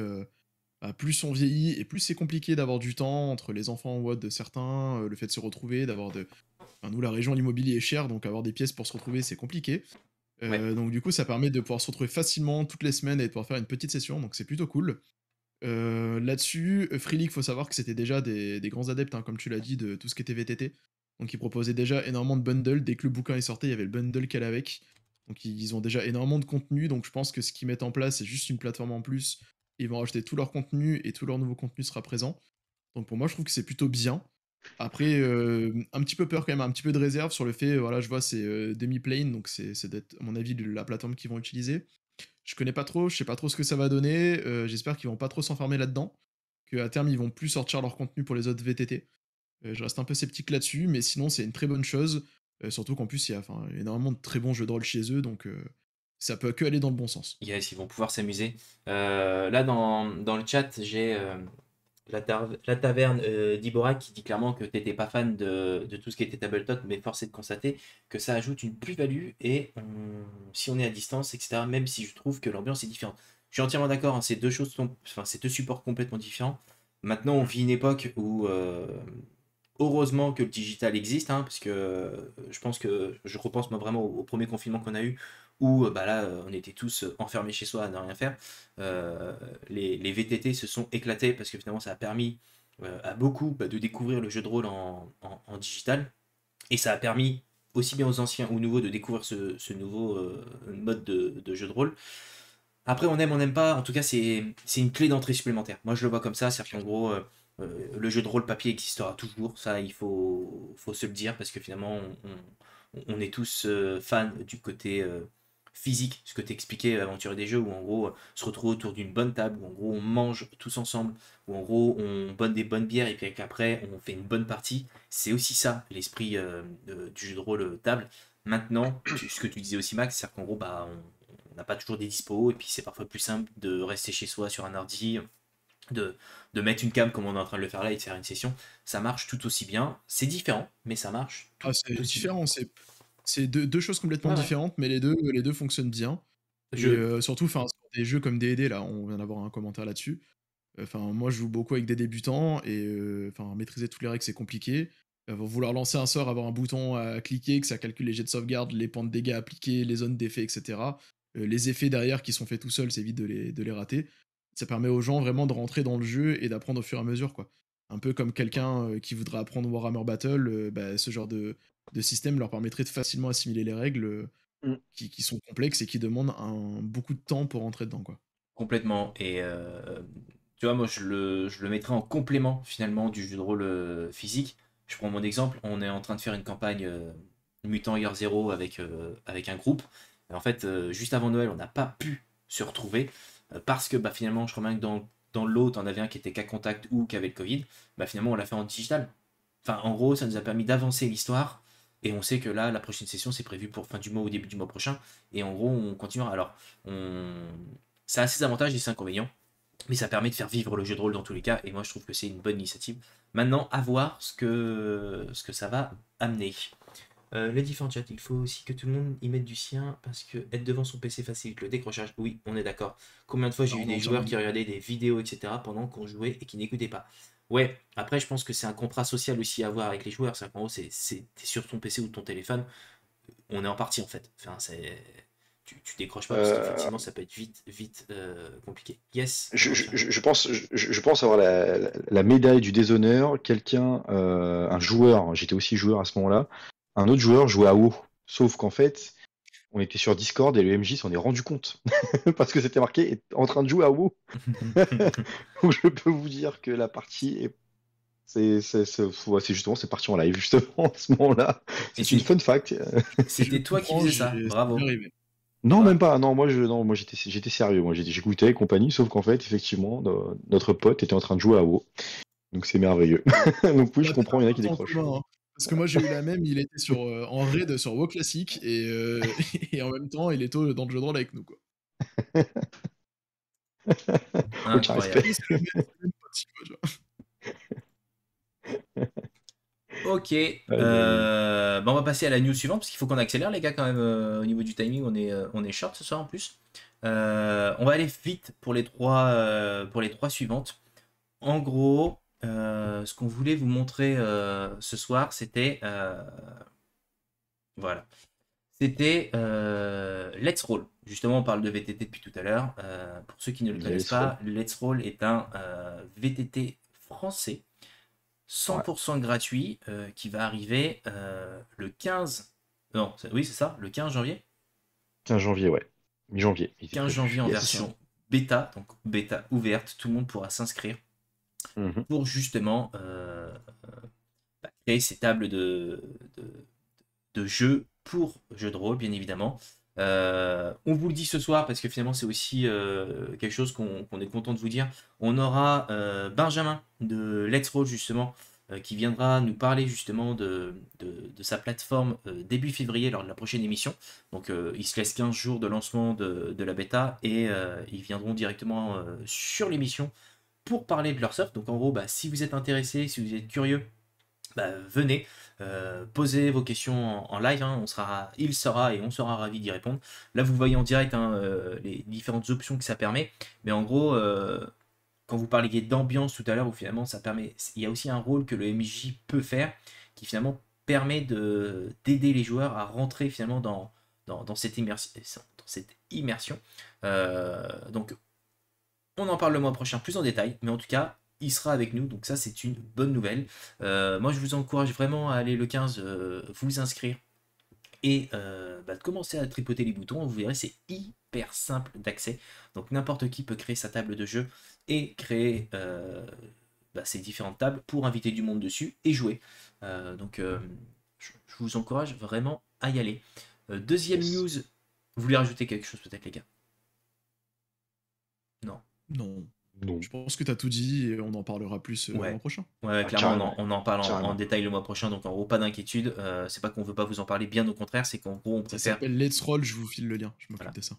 bah, plus on vieillit et plus c'est compliqué d'avoir du temps entre les enfants en WOD de certains, le fait de se retrouver, enfin, nous, la région, l'immobilier est cher, donc avoir des pièces pour se retrouver, c'est compliqué. Ouais. Donc du coup, ça permet de pouvoir se retrouver facilement toutes les semaines et de pouvoir faire une petite session, donc c'est plutôt cool. Là-dessus, Free League, faut savoir que c'était déjà des grands adeptes, hein, comme tu l'as dit, de tout ce qui était VTT. Donc ils proposaient déjà énormément de bundles. Dès que le bouquin est sorti, il y avait le bundle qu'elle avec. Donc ils ont déjà énormément de contenu. Donc je pense que ce qu'ils mettent en place, c'est juste une plateforme en plus. Ils vont rajouter tout leur contenu et tout leur nouveau contenu sera présent. Donc pour moi, je trouve que c'est plutôt bien. Après, un petit peu peur quand même, un petit peu de réserve sur le fait, voilà, je vois c'est demi-plane, donc c'est d'être, à mon avis, la plateforme qu'ils vont utiliser. Je connais pas trop, je sais pas trop ce que ça va donner. J'espère qu'ils vont pas trop s'enfermer là-dedans, qu'à terme ils vont plus sortir leur contenu pour les autres VTT. Je reste un peu sceptique là-dessus, mais sinon c'est une très bonne chose. Surtout qu'en plus il y a enfin, énormément de très bons jeux de rôle chez eux, donc ça peut que aller dans le bon sens. Yes, ils vont pouvoir s'amuser. Là, dans le chat, j'ai la taverne d'Ibora qui dit clairement que tu n'étais pas fan de tout ce qui était tabletop, mais force est de constater que ça ajoute une plus-value et si on est à distance, etc., même si je trouve que l'ambiance est différente. Je suis entièrement d'accord, hein, ces deux supports complètement différents. Maintenant, on vit une époque où, heureusement que le digital existe, hein, parce que je pense que je repense moi vraiment au premier confinement qu'on a eu, où bah là, on était tous enfermés chez soi à ne rien faire. Euh, les VTT se sont éclatés parce que finalement ça a permis à beaucoup bah, de découvrir le jeu de rôle en digital et ça a permis aussi bien aux anciens ou aux nouveaux de découvrir ce nouveau mode de jeu de rôle. Après on n'aime pas, en tout cas c'est une clé d'entrée supplémentaire. Moi je le vois comme ça, c'est-à-dire qu'en gros le jeu de rôle papier existera toujours, ça il faut se le dire parce que finalement on est tous fans du côté physique, ce que t'expliquais, aventurer des jeux, où en gros, se retrouve autour d'une bonne table, où en gros, on mange tous ensemble, où en gros, on bonne des bonnes bières, et puis qu'après, on fait une bonne partie. C'est aussi ça, l'esprit du jeu de rôle table. Maintenant, ce que tu disais aussi, Max, c'est qu'en gros, bah, on n'a pas toujours des dispos, et puis c'est parfois plus simple de rester chez soi sur un ordi, de, de mettre une cam comme on est en train de le faire là et de faire une session. Ça marche tout aussi bien. C'est différent, mais ça marche tout Ah, c'est aussi bien. différent, c'est deux choses complètement Ouais, ouais. différentes, mais les deux fonctionnent bien. Et Je, surtout, enfin, sur des jeux comme D&D, là, on vient d'avoir un commentaire là-dessus. Enfin, moi, je joue beaucoup avec des débutants et enfin, maîtriser toutes les règles, c'est compliqué. Vouloir lancer un sort, avoir un bouton à cliquer, que ça calcule les jets de sauvegarde, les points de dégâts appliqués, les zones d'effet, etc. Les effets derrière qui sont faits tout seuls, c'est vite de les rater. Ça permet aux gens vraiment de rentrer dans le jeu et d'apprendre au fur et à mesure, quoi. Un peu comme quelqu'un qui voudrait apprendre Warhammer Battle, bah, ce genre de système leur permettrait de facilement assimiler les règles Mm. qui sont complexes et qui demandent beaucoup de temps pour rentrer dedans, quoi. Complètement. Et tu vois, moi, je le mettrais en complément finalement du jeu de rôle physique. Je prends mon exemple. On est en train de faire une campagne Mutant Year Zero avec un groupe. Et en fait, juste avant Noël, on n'a pas pu se retrouver parce que bah, finalement, je crois bien que dans le lot, on avait un qui était cas contact ou qui avait le Covid. Bah, finalement, on l'a fait en digital. Enfin, en gros, ça nous a permis d'avancer l'histoire. Et on sait que là, la prochaine session, c'est prévu pour fin du mois ou début du mois prochain. Et en gros, on continuera. Alors, on ça a ses avantages et ses inconvénients, mais ça permet de faire vivre le jeu de rôle dans tous les cas, et moi je trouve que c'est une bonne initiative. Maintenant, à voir ce que ça va amener. Le différent chat, il faut aussi que tout le monde y mette du sien, parce que être devant son PC facilite le décrochage. Oui, on est d'accord. Combien de fois j'ai Alors, eu on est des joueurs entièrement qui d'accord. regardaient des vidéos, etc., pendant qu'on jouait et qui n'écoutaient pas. Ouais, après je pense que c'est un contrat social aussi à avoir avec les joueurs, c'est qu'en gros, t'es sur ton PC ou ton téléphone, on est en partie en fait. Enfin, tu décroches pas parce Euh, qu'effectivement ça peut être vite compliqué. Yes, je, je- Laurentien. je pense, je pense avoir la médaille du déshonneur. Quelqu'un, un joueur, j'étais aussi joueur à ce moment-là, un autre joueur jouait à WoW. Sauf qu'en fait, on était sur Discord et le MJ s'en est rendu compte. Parce que c'était marqué en train de jouer à WoW. Donc je peux vous dire que la partie est. Ouais, c'est justement, c'est parti en live, justement, à ce moment-là. Et C'est une fun fact. Je c'était toi qui comprends, faisais ça, ça m'est bravo. arrivé. Non, même Bra- pas. Non, moi j'étais sérieux. Moi j'écoutais et compagnie, sauf qu'en fait, effectivement, notre pote était en train de jouer à WoW. Donc c'est merveilleux. Donc oui, On je a peut-être comprends, il y en a un qui point en décrochent. commun, hein. Parce que moi j'ai eu la même, il était en raid sur WoW classique et, et en même temps il est dans le jeu de rôle avec nous, quoi. Aucun Incroyable. respect. Oui, c'est le même pote, tu vois. Ok, Aïe, aïe, aïe. bah on va passer à la news suivante parce qu'il faut qu'on accélère les gars quand même au niveau du timing, on est short ce soir en plus. On va aller vite pour les trois suivantes. En gros, ce qu'on voulait vous montrer ce soir, c'était voilà. C'était Let's Roll. Justement, on parle de VTT depuis tout à l'heure. Pour ceux qui ne le connaissent Let's pas, Let's Roll est un VTT français, 100% gratuit, qui va arriver le 15... Non, oui, c'est ça, le 15 janvier. 15 janvier, ouais. Mi-janvier. Il était 15 prévu. janvier en Yes. version bêta, donc bêta ouverte. Tout le monde pourra s'inscrire Mhm. pour justement créer ces tables de jeux pour jeux de rôle, bien évidemment. On vous le dit ce soir parce que finalement c'est aussi quelque chose qu'on est content de vous dire. On aura Benjamin de Let's Roll justement qui viendra nous parler justement de sa plateforme début février lors de la prochaine émission. Donc il se laisse 15 jours de lancement de la bêta et ils viendront directement sur l'émission pour parler de leur soft. Donc en gros, si vous êtes intéressé, si vous êtes curieux, venez, posez vos questions en live, hein, il sera et on sera ravis d'y répondre. Là, vous voyez en direct les différentes options que ça permet, mais en gros, quand vous parliez d'ambiance tout à l'heure, où finalement ça permet, il y a aussi un rôle que le MJ peut faire, qui finalement permet d'aider les joueurs à rentrer finalement dans cette immersion. Donc, on en parle le mois prochain plus en détail, mais en tout cas, il sera avec nous, donc ça c'est une bonne nouvelle. Moi je vous encourage vraiment à aller le 15 vous inscrire et de commencer à tripoter les boutons. Vous verrez, c'est hyper simple d'accès, donc n'importe qui peut créer sa table de jeu et créer ces différentes tables pour inviter du monde dessus et jouer. Donc je vous encourage vraiment à y aller. Deuxième Yes. news, vous voulez rajouter quelque chose peut-être les gars? Non. Non. Non. Je pense que t'as tout dit et on en parlera plus le Ouais. mois prochain. Ouais, Ah, clairement, carrément. on en parle en Carrément. détail le mois prochain, donc en gros, pas d'inquiétude. C'est pas qu'on veut pas vous en parler, bien au contraire, c'est qu'en gros, on Ça préfère. s'appelle Let's Roll, je vous file le lien, je m'occupe Voilà. de ça.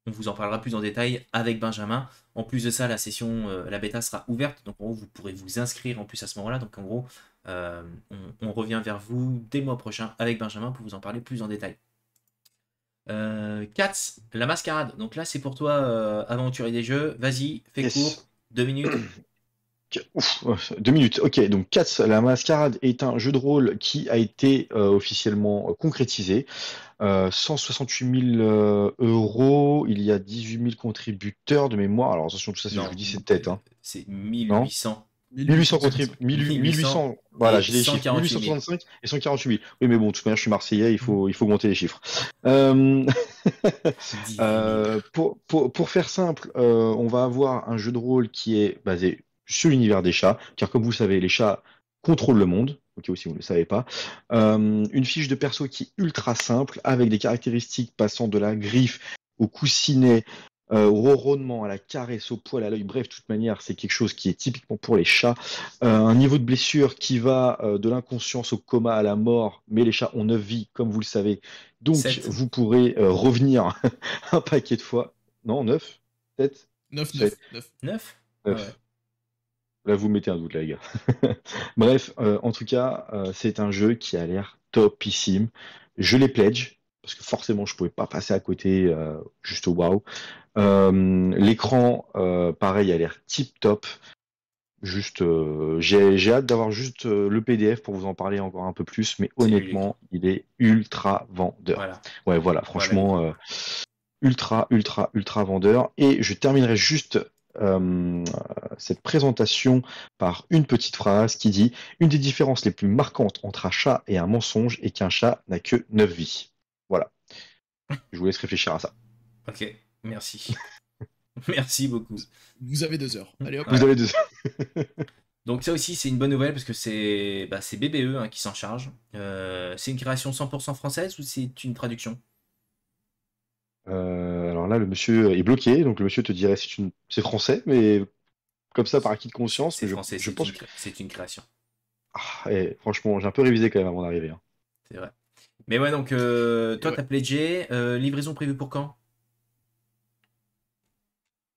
On vous en parlera plus en détail avec Benjamin. En plus de ça, la session, la bêta sera ouverte, donc en gros, vous pourrez vous inscrire en plus à ce moment-là. Donc en gros, on revient vers vous dès le mois prochain avec Benjamin pour vous en parler plus en détail. Katz, la mascarade. Donc là, c'est pour toi, aventurier des jeux. Vas-y, fais Yes. court, 2 minutes. Ouf, 2 minutes. Ok, donc Cats, la mascarade est un jeu de rôle qui a été officiellement concrétisé. 168 000 euros, il y a 18 000 contributeurs de mémoire. Alors attention, tout ça, je vous dis, c'est de tête. Hein. C'est 1800. 1800 contributeurs. 1800, voilà, j'ai les chiffres. 148 000. 1865 et 148 000. Oui, mais bon, de toute manière, je suis Marseillais, il faut augmenter les chiffres. Pour faire simple, on va avoir un jeu de rôle qui est basé sur l'univers des chats, car comme vous savez, les chats contrôlent le monde. Ok, aussi, vous ne le savez pas. Une fiche de perso qui est ultra simple, avec des caractéristiques passant de la griffe au coussinet, au ronronnement, à la caresse, au poil, à l'œil. Bref, de toute manière, c'est quelque chose qui est typiquement pour les chats. Un niveau de blessure qui va de l'inconscience au coma à la mort, mais les chats ont 9 vies, comme vous le savez. Donc, 7. vous pourrez revenir un paquet de fois. Non, 9 7 9, 7. 9, 9. 9 9. Ouais. Là, vous mettez un doute, là, les gars. Bref, en tout cas, c'est un jeu qui a l'air topissime. Je l'ai pledge, parce que forcément, je pouvais pas passer à côté juste au wow. L'écran, pareil, a l'air tip top. Juste, j'ai hâte d'avoir juste le PDF pour vous en parler encore un peu plus, mais honnêtement, il est ultra vendeur. Voilà. Ouais, voilà, franchement, ultra vendeur. Et je terminerai juste cette présentation par une petite phrase qui dit: une des différences les plus marquantes entre un chat et un mensonge est qu'un chat n'a que 9 vies. Voilà. Je vous laisse réfléchir à ça. Ok, merci. Merci beaucoup. Vous avez 2 heures. Allez hop. Vous avez 2 Donc ça aussi c'est une bonne nouvelle parce que c'est BBE qui s'en charge. C'est une création 100% française ou c'est une traduction? Alors là, le monsieur est bloqué, donc le monsieur te dirait c'est français, mais comme ça par acquis de conscience. C'est mais français, je pense c'est une création. franchement, j'ai un peu révisé quand même avant d'arriver. Hein. C'est vrai. Mais ouais, donc toi t'as pledgé, livraison prévue pour quand?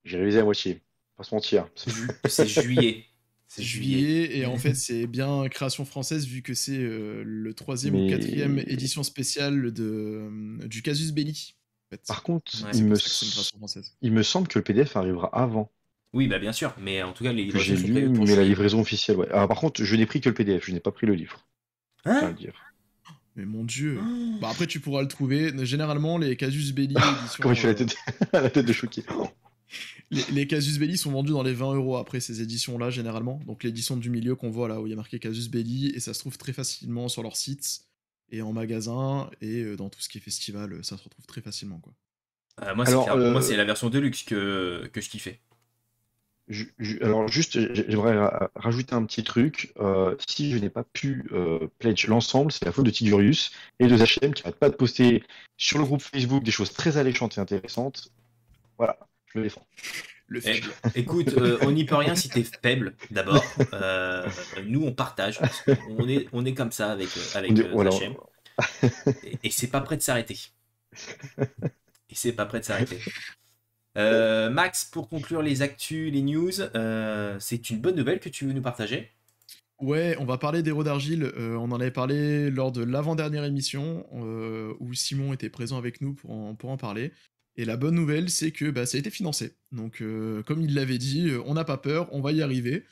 J'ai révisé à moitié, pas se mentir. C'est juillet. C'est juillet, et en fait, c'est bien création française vu que c'est le 3e ou 4e édition spéciale du Casus Belli. En fait. Par contre, Ouais, il me semble que le PDF arrivera avant. Oui, bah bien sûr, mais en tout cas, les Que livraisons j'ai sont lu, prévues pour mais la juillet. livraison officielle, ouais. Alors par contre, je n'ai pris que le PDF, je n'ai pas pris le livre. Je tiens à Hein? le dire. Mais mon dieu. Bah après, tu pourras le trouver. Généralement, les Casus Belli édition. Comment je fais la tête de choqué. Les Casus Belli sont vendus dans les 20 € après ces éditions-là, généralement. Donc l'édition du milieu qu'on voit là, où il y a marqué Casus Belli, et ça se trouve très facilement sur leur site, et en magasin, et dans tout ce qui est festival, ça se retrouve très facilement, quoi. Moi, c'est clair. Moi, c'est la version Deluxe que je kiffais. Alors juste, j'aimerais rajouter un petit truc. Si je n'ai pas pu pledge l'ensemble, c'est la faute de Tigurius et de Zachem qui n'arrête pas de poster sur le groupe Facebook des choses très alléchantes et intéressantes. Voilà, je le défends. Le faible. Écoute, on n'y peut rien si t'es faible, d'abord. Nous, on partage. On est comme ça avec Voilà. Zachem. Et c'est pas prêt de s'arrêter. Max, pour conclure les actus, les news, c'est une bonne nouvelle que tu veux nous partager. Ouais, on va parler d'Héros d'Argile. On en avait parlé lors de l'avant-dernière émission où Simon était présent avec nous pour en parler. Et la bonne nouvelle, c'est que ça a été financé. Donc, comme il l'avait dit, on n'a pas peur, on va y arriver.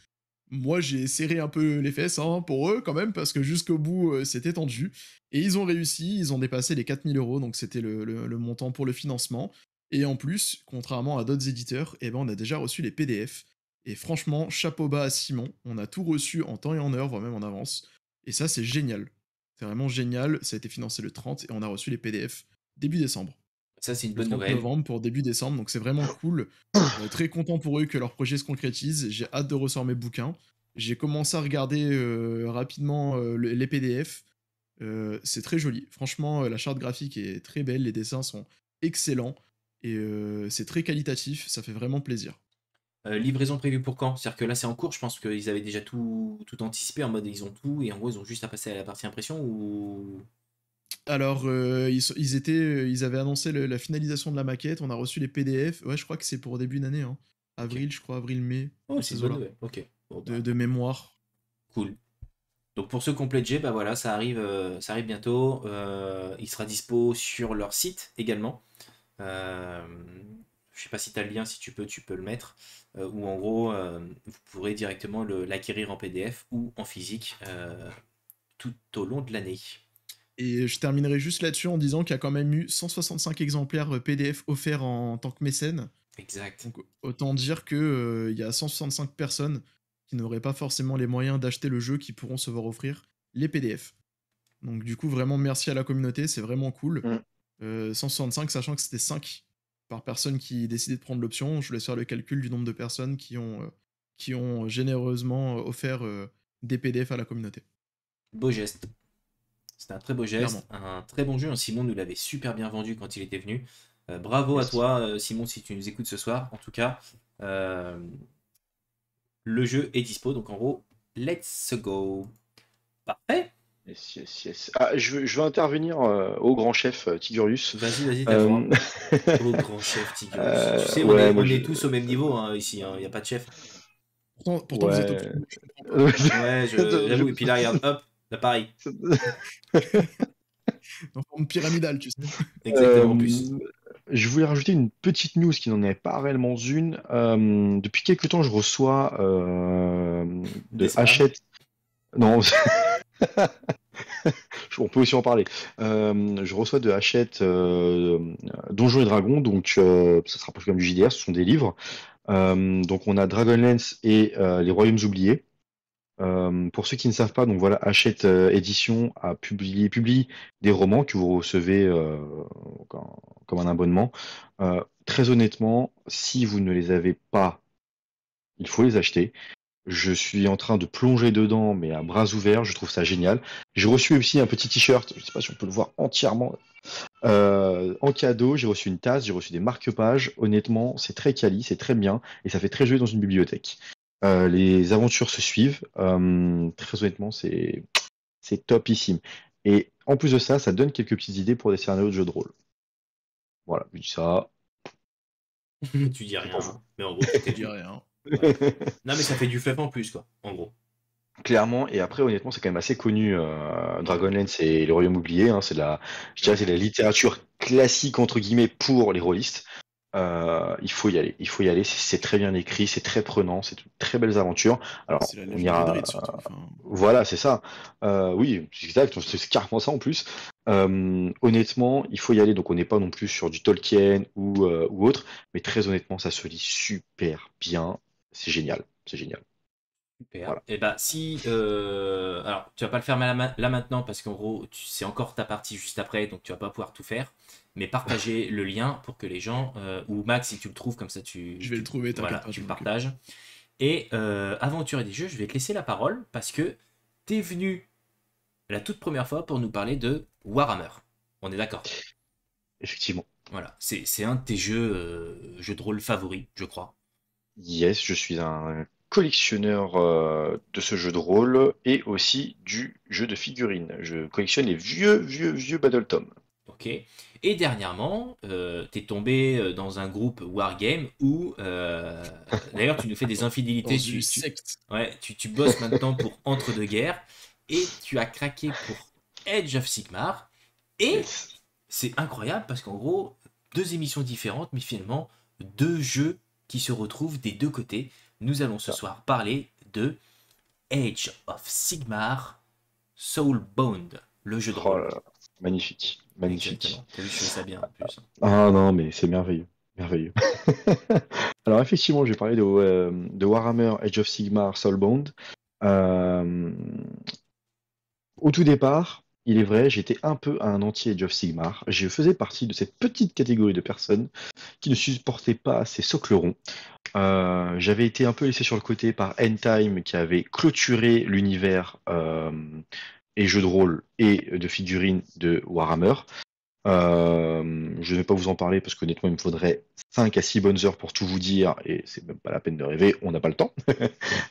Moi, j'ai serré un peu les fesses pour eux quand même, parce que jusqu'au bout, c'était tendu. Et ils ont réussi, ils ont dépassé les 4 000 €, donc c'était le montant pour le financement. Et en plus, contrairement à d'autres éditeurs, on a déjà reçu les PDF. Et franchement, chapeau bas à Simon, on a tout reçu en temps et en heure, voire même en avance. Et ça, c'est génial. C'est vraiment génial, ça a été financé le 30 et on a reçu les PDF début décembre. Ça, c'est une Le bonne 30 nouvelle. novembre pour début décembre, donc c'est vraiment cool. Très content pour eux que leur projet se concrétise. J'ai hâte de recevoir mes bouquins. J'ai commencé à regarder rapidement les PDF. C'est très joli. Franchement, la charte graphique est très belle, les dessins sont excellents et c'est très qualitatif. Ça fait vraiment plaisir. Livraison prévue pour quand? C'est-à-dire que là, c'est en cours. Je pense qu'ils avaient déjà tout anticipé en mode ils ont tout et en gros, ils ont juste à passer à la partie impression ou. Alors, ils avaient annoncé la finalisation de la maquette. On a reçu les PDF. Ouais, je crois que c'est pour début d'année. Hein. Avril, je crois, avril-mai. Oh, c'est une bonne nouvelle. Ok. Bon, de mémoire. Cool. Donc pour ceux qui ont pledgé, voilà, ça arrive bientôt. Il sera dispo sur leur site également. Je sais pas si tu as le lien, si tu peux le mettre. Ou en gros, vous pourrez directement l'acquérir en PDF ou en physique tout au long de l'année. Et je terminerai juste là-dessus en disant qu'il y a quand même eu 165 exemplaires PDF offerts en tant que mécène. Exact. Donc autant dire qu'il y a 165 personnes qui n'auraient pas forcément les moyens d'acheter le jeu qui pourront se voir offrir les PDF. Donc du coup, vraiment merci à la communauté, c'est vraiment cool. 165, sachant que c'était 5 par personne qui décidait de prendre l'option. Je laisse faire le calcul du nombre de personnes qui ont généreusement offert des PDF à la communauté. Beau geste. C'était un très beau geste, un très bon jeu. Simon nous l'avait super bien vendu quand il était venu. Bravo à toi, Simon, si tu nous écoutes ce soir. En tout cas, le jeu est dispo. Donc en gros, let's go. Parfait. Yes. Ah, je veux intervenir au grand chef Tigurius. Vas-y, t'as le droit. Au grand chef Tigurius. Tu sais, on est tous au même niveau ici. Il n'y a pas de chef. Pourtant vous êtes au plus. Ouais, j'avoue. Et puis là, regarde, hop. Là, pareil. En forme pyramidale, tu sais. Exactement, plus. Je voulais rajouter une petite news qui n'en est pas réellement une. Depuis quelques temps, je reçois de Hachette. Non, on peut aussi en parler. Je reçois de Hachette Donjons et Dragons, donc ça se rapproche quand même du JDR, ce sont des livres. Donc on a Dragonlance et Les Royaumes Oubliés. Pour ceux qui ne savent pas, donc voilà, Hachette Édition publie des romans que vous recevez comme un abonnement. Très honnêtement, si vous ne les avez pas, il faut les acheter. Je suis en train de plonger dedans, mais à bras ouverts, je trouve ça génial. J'ai reçu aussi un petit t-shirt, je ne sais pas si on peut le voir entièrement, en cadeau. J'ai reçu une tasse, j'ai reçu des marque-pages. Honnêtement, c'est très quali, c'est très bien, et ça fait très joli dans une bibliothèque. Les aventures se suivent. Très honnêtement, c'est topissime. Et en plus de ça, ça donne quelques petites idées pour des scénarios de jeux de rôle. Voilà, je dis ça. Tu dis rien, mais en gros, tu dis rien. Ouais. Non, mais ça fait du fluff en plus, quoi, en gros. Clairement, et après, honnêtement, c'est quand même assez connu. Dragonlance et Le Royaume Oublié, je dirais que c'est la littérature classique, entre guillemets, pour les rôlistes. Il faut y aller. Il faut y aller. C'est très bien écrit, c'est très prenant, c'est de très belles aventures. Alors, C'est la on légende ira. d'Edrid surtout. Enfin, Voilà, c'est ça. Oui, c'est exact. C'est carrément ça en plus. Honnêtement, il faut y aller. Donc, on n'est pas non plus sur du Tolkien ou autre, mais très honnêtement, ça se lit super bien. C'est génial. C'est génial. Super. Voilà. Et bah si alors tu vas pas le faire là maintenant parce qu'en gros c'est encore ta partie juste après donc tu vas pas pouvoir tout faire. Mais partager le lien pour que les gens ou Max si tu le trouves comme ça je vais le trouver, t'inquiète voilà pas, je tu le m'en occupe. partages. Et aventurer des jeux, je vais te laisser la parole parce que t'es venu la toute première fois pour nous parler de Warhammer. On est d'accord. Effectivement. Voilà, c'est un de tes jeux de rôle favoris, je crois. Yes, je suis un collectionneur de ce jeu de rôle et aussi du jeu de figurines. Je collectionne les vieux Battle Tom. Ok. Et dernièrement, t'es tombé dans un groupe Wargame où, d'ailleurs, tu nous fais des Dans infidélités. une secte. Ouais, tu bosses maintenant pour Entre-deux-Guerres et tu as craqué pour Age of Sigmar. Et Yes. c'est incroyable parce qu'en gros, deux émissions différentes, mais finalement, deux jeux qui se retrouvent des deux côtés. Nous allons ce Ça. soir parler de Age of Sigmar Soulbound, le jeu de Oh rôle. là là. Magnifique. Magnifique. Exactement. T'as vu, je fais ça bien en plus. Ah non, mais c'est merveilleux. Merveilleux. Alors effectivement, je vais parler de Warhammer Age of Sigmar Soulbound. Euh, Au tout départ, il est vrai, j'étais un peu un anti-Age of Sigmar. Je faisais partie de cette petite catégorie de personnes qui ne supportaient pas ces socles ronds. J'avais été un peu laissé sur le côté par Endtime qui avait clôturé l'univers et jeux de rôle et de figurines de Warhammer. Je ne vais pas vous en parler parce qu'honnêtement, il me faudrait 5 à 6 bonnes heures pour tout vous dire et c'est même pas la peine de rêver, on n'a pas le temps.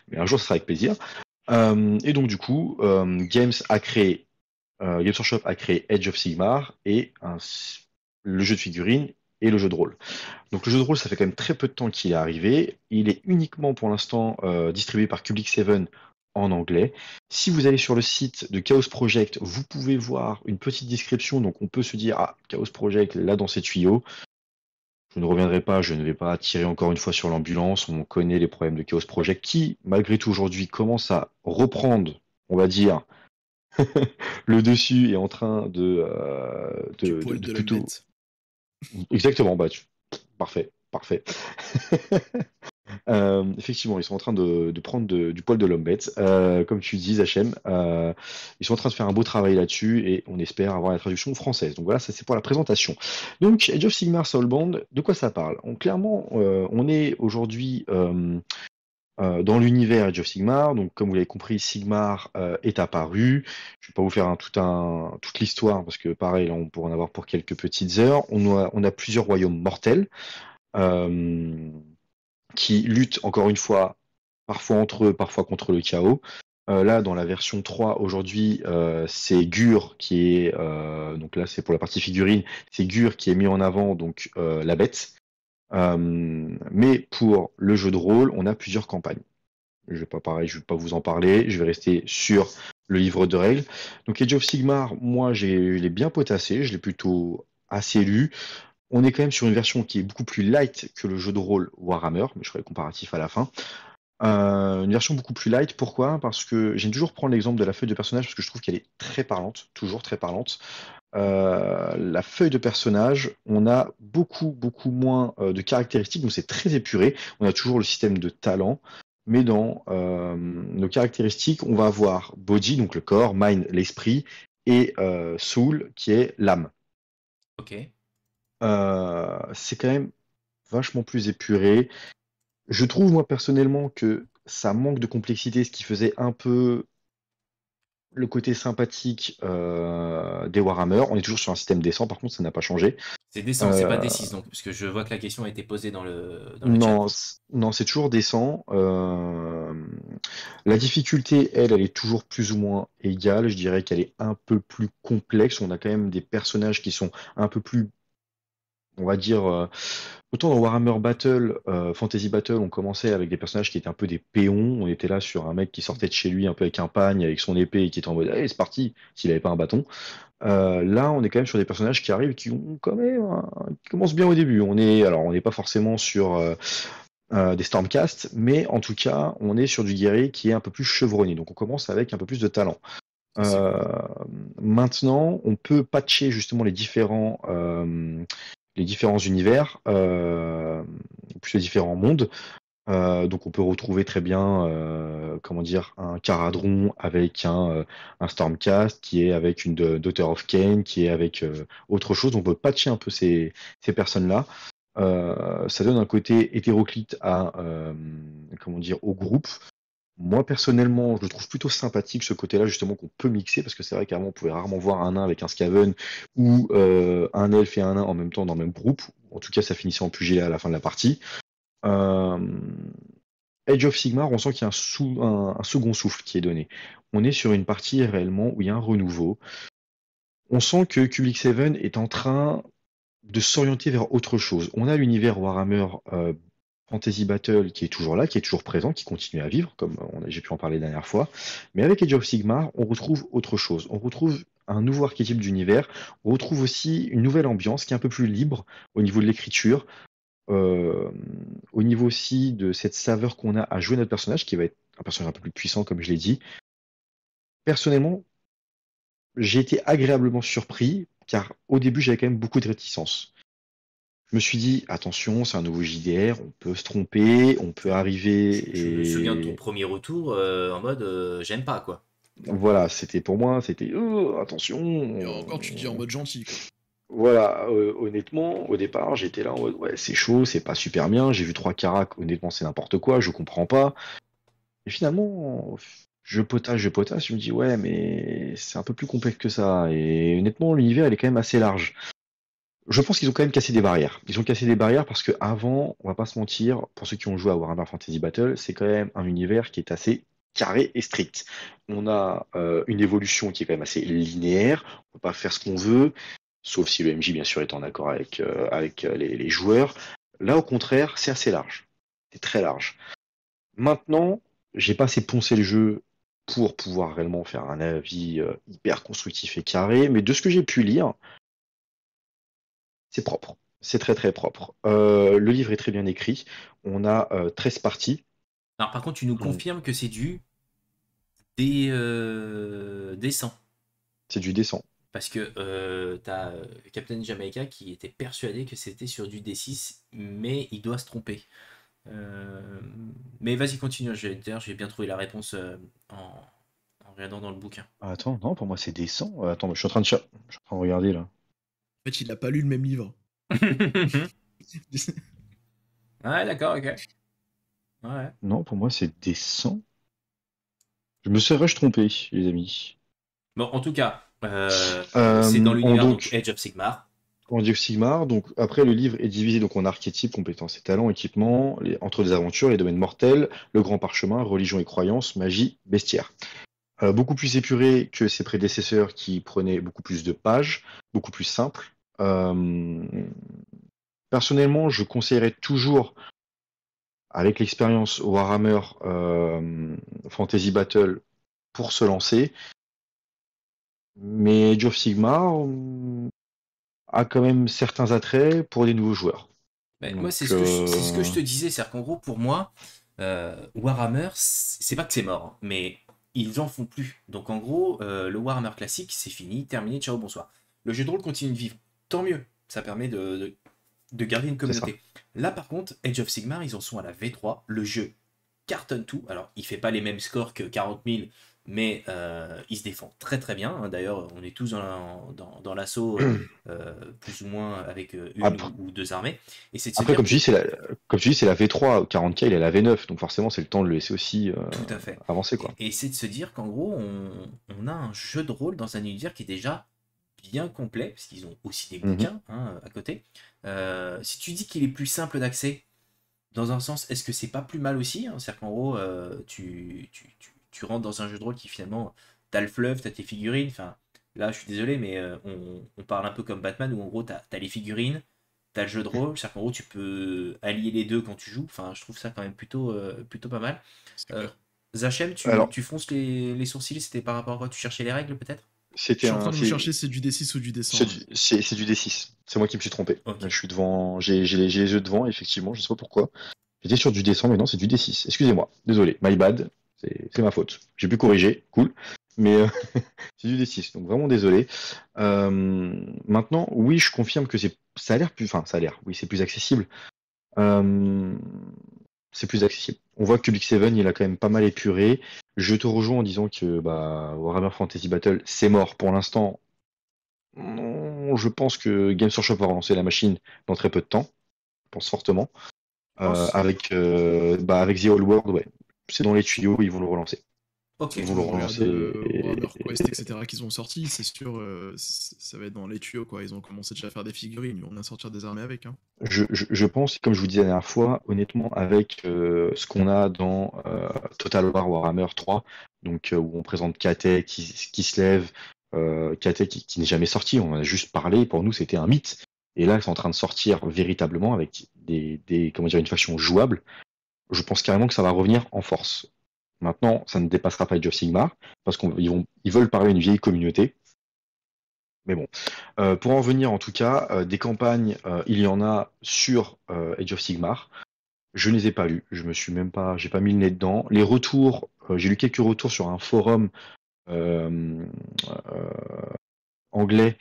Mais un jour, ce sera avec plaisir. Et donc, du coup, Games Workshop a créé Age of Sigmar et le jeu de figurines et le jeu de rôle. Donc le jeu de rôle, ça fait quand même très peu de temps qu'il est arrivé. Il est uniquement pour l'instant distribué par Public Seven en anglais. Si vous allez sur le site de Chaos Project, vous pouvez voir une petite description. Donc on peut se dire, ah, Chaos Project, là dans ces tuyaux. Je ne reviendrai pas, je ne vais pas tirer encore une fois sur l'ambulance. On connaît les problèmes de Chaos Project qui, malgré tout aujourd'hui, commence à reprendre, on va dire, le dessus et en train Du poil de de plutôt. l'omelette. Exactement, parfait, parfait. Effectivement, ils sont en train de prendre du poil de l'omelette, comme tu dis, Zachem. Ils sont en train de faire un beau travail là-dessus et on espère avoir la traduction française. Donc voilà, ça c'est pour la présentation. Donc, Age of Sigmar Soulbound, de quoi ça parle? Clairement, on est aujourd'hui dans l'univers Age of Sigmar. Donc, comme vous l'avez compris, Sigmar est apparu. Je ne vais pas vous faire toute l'histoire parce que pareil, là, on pourrait en avoir pour quelques petites heures. On a plusieurs royaumes mortels. Euh, qui luttent encore une fois, parfois entre eux, parfois contre le chaos. Là, dans la version 3, aujourd'hui, c'est Gur qui est, donc là c'est pour la partie figurine, c'est Gur qui est mis en avant, donc la bête. Mais pour le jeu de rôle, on a plusieurs campagnes. Je vais pas pareil, je vais pas vous en parler, je vais rester sur le livre de règles. Donc Age of Sigmar, moi je l'ai bien potassé, je l'ai plutôt assez lu. On est quand même sur une version qui est beaucoup plus light que le jeu de rôle Warhammer, mais je ferai le comparatif à la fin. Une version beaucoup plus light, pourquoi? Parce que j'aime toujours prendre l'exemple de la feuille de personnage parce que je trouve qu'elle est très parlante, toujours très parlante. La feuille de personnage, on a beaucoup moins de caractéristiques, donc c'est très épuré. On a toujours le système de talent, mais dans nos caractéristiques, on va avoir body, donc le corps, mind, l'esprit, et soul, qui est l'âme. Ok. C'est quand même vachement plus épuré. Je trouve, moi, personnellement, que ça manque de complexité, ce qui faisait un peu le côté sympathique des Warhammer. On est toujours sur un système décent, par contre, ça n'a pas changé. C'est décent, c'est pas Euh, D6 donc, parce que je vois que la question a été posée dans le chat. non, non, c'est toujours décent. La difficulté, elle est toujours plus ou moins égale. Je dirais qu'elle est un peu plus complexe. On a quand même des personnages qui sont un peu plus on va dire, autant dans Warhammer Battle, Fantasy Battle, on commençait avec des personnages qui étaient un peu des péons. On était là sur un mec qui sortait de chez lui un peu avec un pagne, avec son épée, et qui était en mode, allez, c'est parti, s'il avait pas un bâton. Là, on est quand même sur des personnages qui arrivent, qui ont quand même, qui commencent bien au début. Alors, on n'est pas forcément sur des Stormcast, mais en tout cas, on est sur du guerrier qui est un peu plus chevronné. Donc, on commence avec un peu plus de talent. C'est Euh, cool. Maintenant, on peut patcher justement les différents univers, plus les différents mondes. Donc on peut retrouver très bien, comment dire, un Caradron avec un Stormcast, qui est avec une Daughter of Cain, qui est avec autre chose. Donc on peut patcher un peu ces personnes-là. Ça donne un côté hétéroclite comment dire, au groupe. Moi, personnellement, je le trouve plutôt sympathique, ce côté-là, justement, qu'on peut mixer, parce que c'est vrai qu'avant, on pouvait rarement voir un nain avec un Skaven, ou un elfe et un nain en même temps dans le même groupe. En tout cas, ça finissait en PG à la fin de la partie. Euh, Age of Sigmar, on sent qu'il y a un second souffle qui est donné. On est sur une partie réellement où il y a un renouveau. On sent que Public Seven est en train de s'orienter vers autre chose. On a l'univers Warhammer Fantasy Battle qui est toujours là, qui est toujours présent, qui continue à vivre, comme j'ai pu en parler la dernière fois. Mais avec Age of Sigmar, on retrouve autre chose. On retrouve un nouveau archétype d'univers. On retrouve aussi une nouvelle ambiance qui est un peu plus libre au niveau de l'écriture, euh, au niveau aussi de cette saveur qu'on a à jouer notre personnage, qui va être un personnage un peu plus puissant, comme je l'ai dit. Personnellement, j'ai été agréablement surpris, car au début, j'avais quand même beaucoup de réticence. Je me suis dit, attention, c'est un nouveau JDR, on peut se tromper, on peut Je me souviens de ton arriver et premier retour en mode j'aime pas quoi. voilà, c'était pour moi, c'était Et encore, tu dis en attention. mode gentil, quoi. Voilà, honnêtement, au départ, j'étais là en mode ouais, c'est chaud, c'est pas super bien, j'ai vu 3 caracs, honnêtement, c'est n'importe quoi, je comprends pas. Et finalement, je potasse, je me dis ouais, mais c'est un peu plus complexe que ça. Et honnêtement, l'univers, il est quand même assez large. Je pense qu'ils ont quand même cassé des barrières. Ils ont cassé des barrières parce que avant, on va pas se mentir, pour ceux qui ont joué à Warhammer Fantasy Battle, c'est quand même un univers qui est assez carré et strict. On a une évolution qui est quand même assez linéaire. On peut pas faire ce qu'on veut, sauf si le MJ bien sûr est en accord avec les joueurs. Là, au contraire, c'est assez large. C'est très large. Maintenant, j'ai pas assez poncé le jeu pour pouvoir réellement faire un avis hyper constructif et carré, mais de ce que j'ai pu lire, c'est propre. C'est très très propre. Le livre est très bien écrit. On a 13 parties. Alors par contre, tu nous Donc, confirmes que c'est des 100. c'est du descent. Parce que t'as Captain Jamaica qui était persuadé que c'était sur du D6, mais il doit se tromper. Euh, mais vas-y, continue. D'ailleurs, j'ai bien trouvé la réponse en regardant dans le bouquin. Ah, attends, non, pour moi c'est descent. Attends, je suis en train je suis en train de regarder là. En fait, il a pas lu le même livre. Ouais, d'accord, ok. Ouais. Non, pour moi c'est descent. Je me serais-je trompé, les amis. Bon, en tout cas, c'est dans l'univers donc Donc, Age of Sigmar. en Age of Sigmar, donc après le livre est divisé donc en archétypes, compétences et talents, équipements, entre les aventures, les domaines mortels, le grand parchemin, religion et croyance, magie, bestiaire. Beaucoup plus épuré que ses prédécesseurs qui prenaient beaucoup plus de pages, beaucoup plus simple. Euh, Personnellement, je conseillerais toujours, avec l'expérience Warhammer Fantasy Battle, pour se lancer. Mais Age of Sigmar a quand même certains attraits pour des nouveaux joueurs. Ben, moi, Donc, c'est ce que je te disais, c'est-à-dire qu'en gros, pour moi, Warhammer, c'est pas que c'est mort, hein, mais ils en font plus. Donc en gros, le Warhammer classique, c'est fini, terminé, ciao, bonsoir. Le jeu de rôle continue de vivre. Tant mieux, ça permet de garder une c'est ça. communauté. Là, par contre, Age of Sigmar, ils en sont à la V3. Le jeu cartonne tout. Alors, il fait pas les mêmes scores que 40 000, mais il se défend très très bien, hein. D'ailleurs, on est tous dans l'assaut, plus ou moins avec une Après, ou deux armées. Et c'est de se après, dire comme que, tu dis, comme tu dis, c'est la V3. 40K, il est à la V9. Donc forcément, c'est le temps de le laisser aussi tout à fait, avancer, quoi. et c'est de se dire qu'en gros, on a un jeu de rôle dans un univers qui est déjà bien complet, parce qu'ils ont aussi des Mhm. bouquins, hein, à côté. Si tu dis qu'il est plus simple d'accès, dans un sens, est-ce que c'est pas plus mal aussi, hein? C'est-à-dire qu'en gros, tu rentres dans un jeu de rôle qui finalement, t'as le fleuve, t'as tes figurines, enfin, là je suis désolé, mais on parle un peu comme Batman, où en gros, t'as les figurines, t'as le jeu de rôle, c'est-à-dire qu'en gros, tu peux allier les deux quand tu joues. Enfin, je trouve ça quand même plutôt pas mal. C'est Euh, clair. Zachem, Alors, tu fonces les sourcils, c'était par rapport à quoi? Tu cherchais les règles peut-être? Je c'était suis en train un, de vous chercher, c'est du D6 ou du c'est D100. du, c'est du D6. C'est moi qui me suis trompé. Ok. Je suis devant, j'ai les yeux devant, effectivement, je sais pas pourquoi. J'étais sur du D100, mais non, c'est du D6. Excusez-moi, désolé, my bad, c'est ma faute. J'ai pu corriger, cool. Mais c'est du D6, donc vraiment désolé. Maintenant, oui, je confirme que ça a l'air plus, enfin, ça a l'air, oui, c'est plus accessible. Euh, c'est plus accessible. On voit que Public Seven, il a quand même pas mal épuré. Je te rejoins en disant que bah, Warhammer Fantasy Battle, c'est mort pour l'instant. Non, je pense que Games Workshop va relancer la machine dans très peu de temps. Je pense fortement. Je pense. Avec The Old World, ouais. C'est dans les tuyaux, ils vont le relancer. Ils Ok. vont le Regarde relancer. Warhammer Quest, etc. qu'ils ont sorti, c'est sûr, ça va être dans les tuyaux, quoi. Ils ont commencé déjà à faire des figurines, ils vont bien sortir des armées avec. Hein. Je pense, comme je vous disais la dernière fois, honnêtement, avec ce qu'on a dans Total War Warhammer 3, donc où on présente Kate qui se lève, Kate qui n'est jamais sorti, on en a juste parlé, pour nous c'était un mythe. Et là, c'est en train de sortir véritablement avec comment dire, une faction jouable. Je pense carrément que ça va revenir en force. Maintenant, ça ne dépassera pas Age of Sigmar, parce ils veulent parler à une vieille communauté. Mais bon, pour en venir en tout cas, des campagnes, il y en a sur Age of Sigmar. Je ne les ai pas lues, j'ai pas mis le nez dedans. Les retours, j'ai lu quelques retours sur un forum euh, euh, anglais.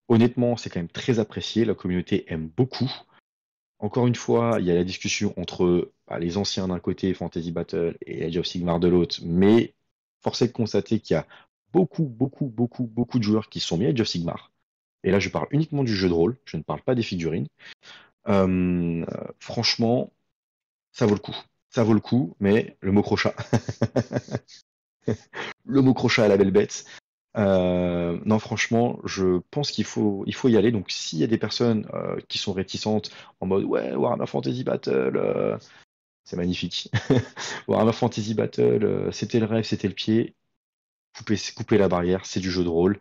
Honnêtement, c'est quand même très apprécié. La communauté aime beaucoup. Encore une fois, il y a la discussion entre les anciens d'un côté, Fantasy Battle, et Age of Sigmar de l'autre, mais force est de constater qu'il y a beaucoup de joueurs qui se sont mis à Age of Sigmar. Et là, je parle uniquement du jeu de rôle, je ne parle pas des figurines. Franchement, ça vaut le coup. Ça vaut le coup, mais le mot crochat. Le mot crochat à la belle bête. Non, franchement, je pense qu'il faut y aller. Donc, s'il y a des personnes qui sont réticentes en mode ouais, Warhammer Fantasy Battle, c'est magnifique. Warhammer Fantasy Battle, c'était le rêve, c'était le pied. Coupez la barrière, c'est du jeu de rôle.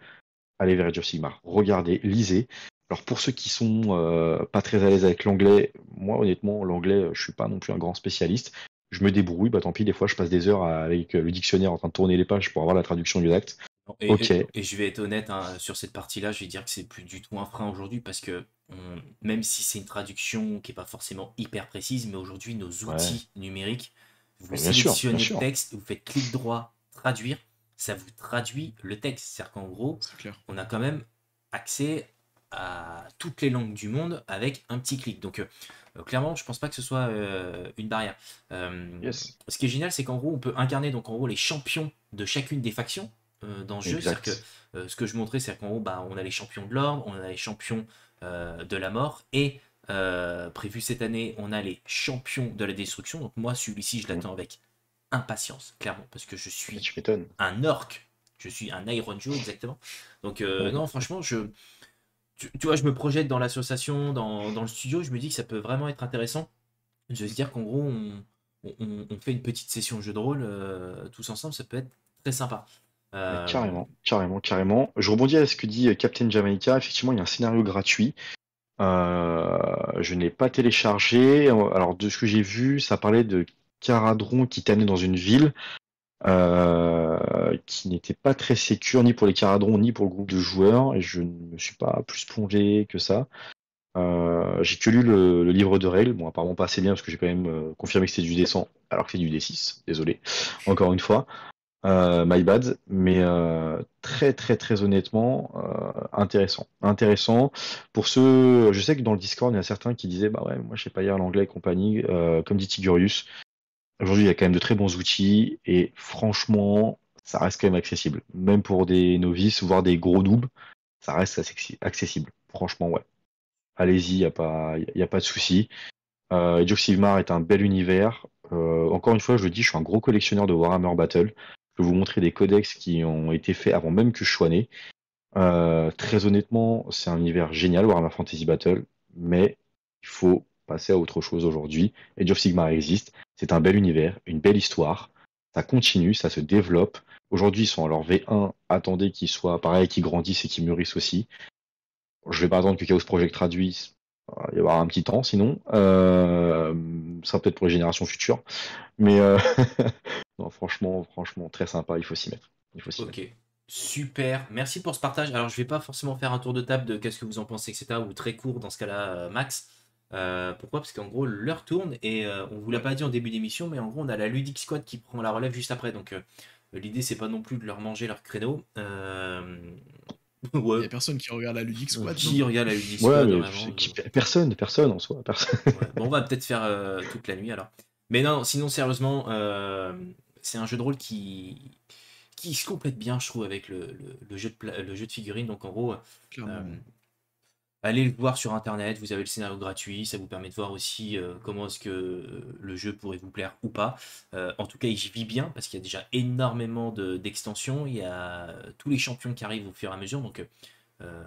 Allez vers Age of Sigmar. Regardez, lisez. Alors pour ceux qui sont pas très à l'aise avec l'anglais, moi honnêtement, l'anglais, je suis pas non plus un grand spécialiste. Je me débrouille, bah tant pis, des fois je passe des heures avec le dictionnaire en train de tourner les pages pour avoir la traduction exacte. Et, Ok, et je vais être honnête hein, sur cette partie-là, je vais dire que c'est plus du tout un frein aujourd'hui parce que même si c'est une traduction qui n'est pas forcément hyper précise, mais aujourd'hui nos ouais, outils numériques, vous mais bien sûr, bien sélectionnez le sûr. texte, vous faites clic droit, traduire, ça vous traduit le texte. C'est-à-dire qu'en gros, C'est clair. on a quand même accès à toutes les langues du monde avec un petit clic. Donc clairement, je pense pas que ce soit une barrière. Yes, Ce qui est génial, c'est qu'en gros, on peut incarner donc en gros les champions de chacune des factions dans ce jeu. C'est-à-dire que exact. ce que je montrais, c'est qu'en gros, bah, on a les champions de l'ordre, on a les champions de la mort, et prévu cette année, on a les champions de la destruction. Donc moi, celui-ci, je Mm. l'attends avec impatience, clairement, parce que je suis Tu m'étonnes. un orc, je suis un Iron Joe, exactement. Donc non, franchement, tu vois, je me projette dans l'association, dans le studio, je me dis que ça peut vraiment être intéressant de se dire qu'en gros, on fait une petite session jeu de rôle tous ensemble, ça peut être très sympa. Mais Euh, carrément, carrément, carrément. Je rebondis à ce que dit Captain Jamaica. Effectivement, il y a un scénario gratuit. Je n'ai pas téléchargé. Alors, de ce que j'ai vu, ça parlait de Caradron qui t'amenait dans une ville qui n'était pas très sécure ni pour les Caradrons ni pour le groupe de joueurs. Et je ne me suis pas plus plongé que ça. J'ai que lu le livre de règles. Bon, apparemment pas assez bien parce que j'ai quand même confirmé que c'était du D100 alors que c'est du D6. Désolé. Encore une fois. My bad, mais très très très honnêtement intéressant. Intéressant. Pour ceux, je sais que dans le Discord, il y a certains qui disaient bah ouais, moi je sais pas lire l'anglais et compagnie, comme dit Tigurius. Aujourd'hui, il y a quand même de très bons outils et franchement, ça reste quand même accessible. Même pour des novices, voire des gros noobs, ça reste accessible. Franchement, ouais. Allez-y, y a pas de souci. Age of Sigmar est un bel univers. Encore une fois, je le dis, je suis un gros collectionneur de Warhammer Battle. Je vais vous montrer des codex qui ont été faits avant même que je sois né. Très honnêtement, c'est un univers génial, Warhammer Fantasy Battle, mais il faut passer à autre chose aujourd'hui. Age of Sigmar existe, c'est un bel univers, une belle histoire. Ça continue, ça se développe. Aujourd'hui, ils sont à leur V1. Attendez qu'ils soient pareil, qu'ils grandissent et qu'ils mûrissent aussi. Je vais pas attendre que Chaos Project traduise. Il va y avoir un petit temps sinon. Ça sera peut-être pour les générations futures. Mais non, franchement, très sympa, il faut s'y mettre. Il faut s'y Ok, mettre. super. Merci pour ce partage. Alors, je vais pas forcément faire un tour de table de qu'est-ce que vous en pensez, etc. Ou très court dans ce cas-là, Max. Pourquoi? Parce qu'en gros, l'heure tourne et on vous l'a Ouais. pas dit en début d'émission, mais en gros, on a la Ludic Squad qui prend la relève juste après. Donc, l'idée, c'est pas non plus de leur manger leur créneau. Il Ouais, y a personne qui regarde la Ludic Squad, non? qui regarde la Ludic Ouais, Squad mais vraiment? personne en soi, personne. Ouais. Bon, on va peut-être faire toute la nuit alors. Mais non, sinon, sérieusement, c'est un jeu de rôle qui se complète bien, je trouve, avec le jeu le jeu de figurines. Donc, en gros, Clairement. euh, allez le voir sur internet, vous avez le scénario gratuit, ça vous permet de voir aussi comment est-ce que le jeu pourrait vous plaire ou pas. En tout cas, j'y vis bien parce qu'il y a déjà énormément d'extensions, il y a tous les champions qui arrivent au fur et à mesure, donc euh,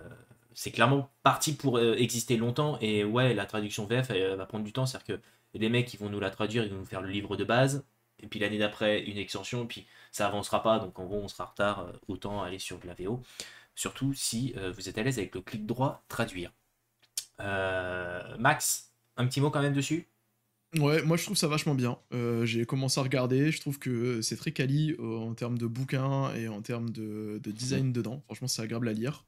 c'est clairement parti pour exister longtemps. Et ouais, la traduction VF elle va prendre du temps, c'est-à-dire que les mecs ils vont nous la traduire, ils vont nous faire le livre de base, et puis l'année d'après une extension, et puis ça avancera pas, donc en gros on sera en retard, autant aller sur de la VO. Surtout si vous êtes à l'aise avec le clic droit traduire. Max, un petit mot quand même dessus? Ouais, moi je trouve ça vachement bien. J'ai commencé à regarder, je trouve que c'est très quali en termes de bouquins et en termes de design dedans. Franchement, c'est agréable à lire.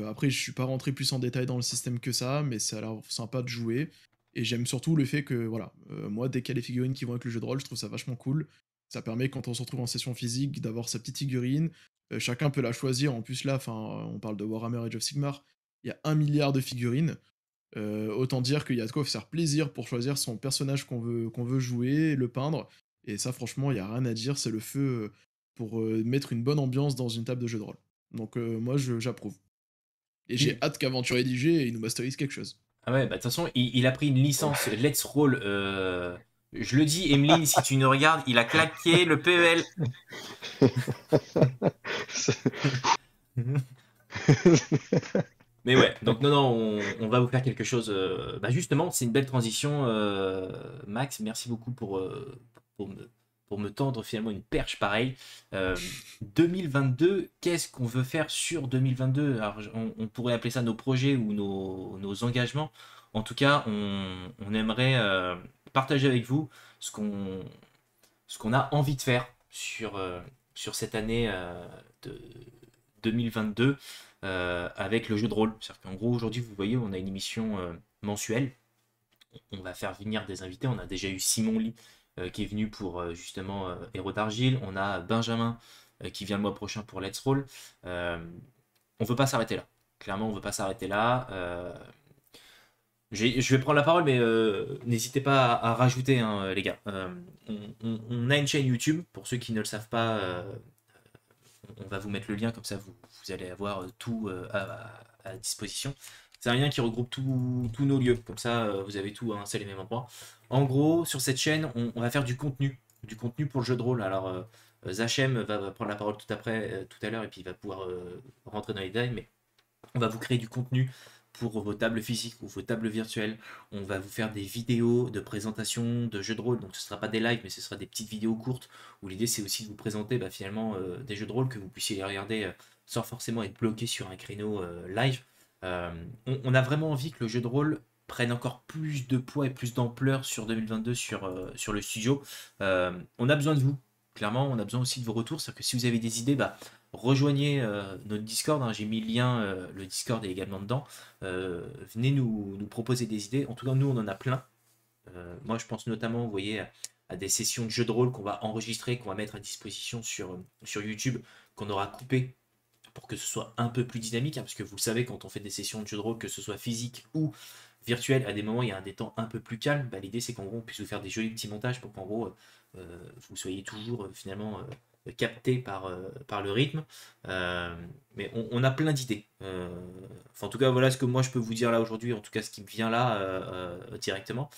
Après, je suis pas rentré plus en détail dans le système que ça, mais ça a l'air sympa de jouer. Et j'aime surtout le fait que, voilà, moi, dès qu'il y a les figurines qui vont avec le jeu de rôle, je trouve ça vachement cool. Ça permet, quand on se retrouve en session physique, d'avoir sa petite figurine. Chacun peut la choisir. En plus, là, on parle de Warhammer Age of Sigmar. Il y a 1 milliard de figurines. Autant dire qu'il y a de quoi faire plaisir pour choisir son personnage qu'on veut jouer, le peindre. Et ça, franchement, il n'y a rien à dire. C'est le feu pour mettre une bonne ambiance dans une table de jeu de rôle. Donc, moi, j'approuve. Et j'ai Oui. hâte qu'Aventure Rédigé il nous masterise quelque chose. Ah ouais, bah de toute façon, il a pris une licence Let's Roll. Je le dis, Emeline, si tu nous regardes, il a claqué le PEL. Mais ouais, donc non, non, on va vous faire quelque chose. Bah justement, c'est une belle transition, Max. Merci beaucoup pour pour me tendre finalement une perche pareille. 2022, qu'est-ce qu'on veut faire sur 2022? Alors, on pourrait appeler ça nos projets ou nos engagements. En tout cas, on aimerait partager avec vous ce qu'on ce qu'on a envie de faire sur cette année de 2022 avec le jeu de rôle. C'est-à-dire qu'en gros, aujourd'hui, vous voyez, on a une émission mensuelle. On va faire venir des invités. On a déjà eu Simon Lee qui est venu pour justement Héros d'Argile. On a Benjamin qui vient le mois prochain pour Let's Roll. On ne veut pas s'arrêter là. Clairement, on ne veut pas s'arrêter là. Je vais prendre la parole, mais n'hésitez pas à rajouter, hein, les gars. On a une chaîne YouTube, pour ceux qui ne le savent pas, on va vous mettre le lien, comme ça vous allez avoir tout à disposition. C'est un lien qui regroupe tous nos lieux, comme ça vous avez tout à un seul et même endroit. En gros, sur cette chaîne, on va faire du contenu pour le jeu de rôle. Alors, Zachem va prendre la parole tout à l'heure, et puis il va pouvoir rentrer dans les détails, mais on va vous créer du contenu pour vos tables physiques ou vos tables virtuelles. On va vous faire des vidéos de présentation de jeux de rôle. Donc ce ne sera pas des lives, mais ce sera des petites vidéos courtes où l'idée c'est aussi de vous présenter finalement des jeux de rôle que vous puissiez les regarder sans forcément être bloqué sur un créneau live. On a vraiment envie que le jeu de rôle prenne encore plus de poids et plus d'ampleur sur 2022 sur le studio. On a besoin de vous. Clairement, on a besoin aussi de vos retours. C'est-à-dire que si vous avez des idées, rejoignez notre Discord, hein, j'ai mis le lien, le Discord est également dedans. Venez nous proposer des idées. En tout cas, nous, on en a plein. Moi, je pense notamment, vous voyez, à des sessions de jeux de rôle qu'on va enregistrer, qu'on va mettre à disposition sur YouTube, qu'on aura coupé pour que ce soit un peu plus dynamique, hein, parce que vous le savez, quand on fait des sessions de jeux de rôle, que ce soit physique ou virtuel, à des moments, il y a des temps un peu plus calmes. L'idée, c'est qu'en gros, on puisse vous faire des jolis petits montages pour qu'en gros, vous soyez toujours finalement capté par le rythme. Mais on a plein d'idées. Enfin, en tout cas, voilà ce que moi je peux vous dire là aujourd'hui, en tout cas ce qui me vient là directement.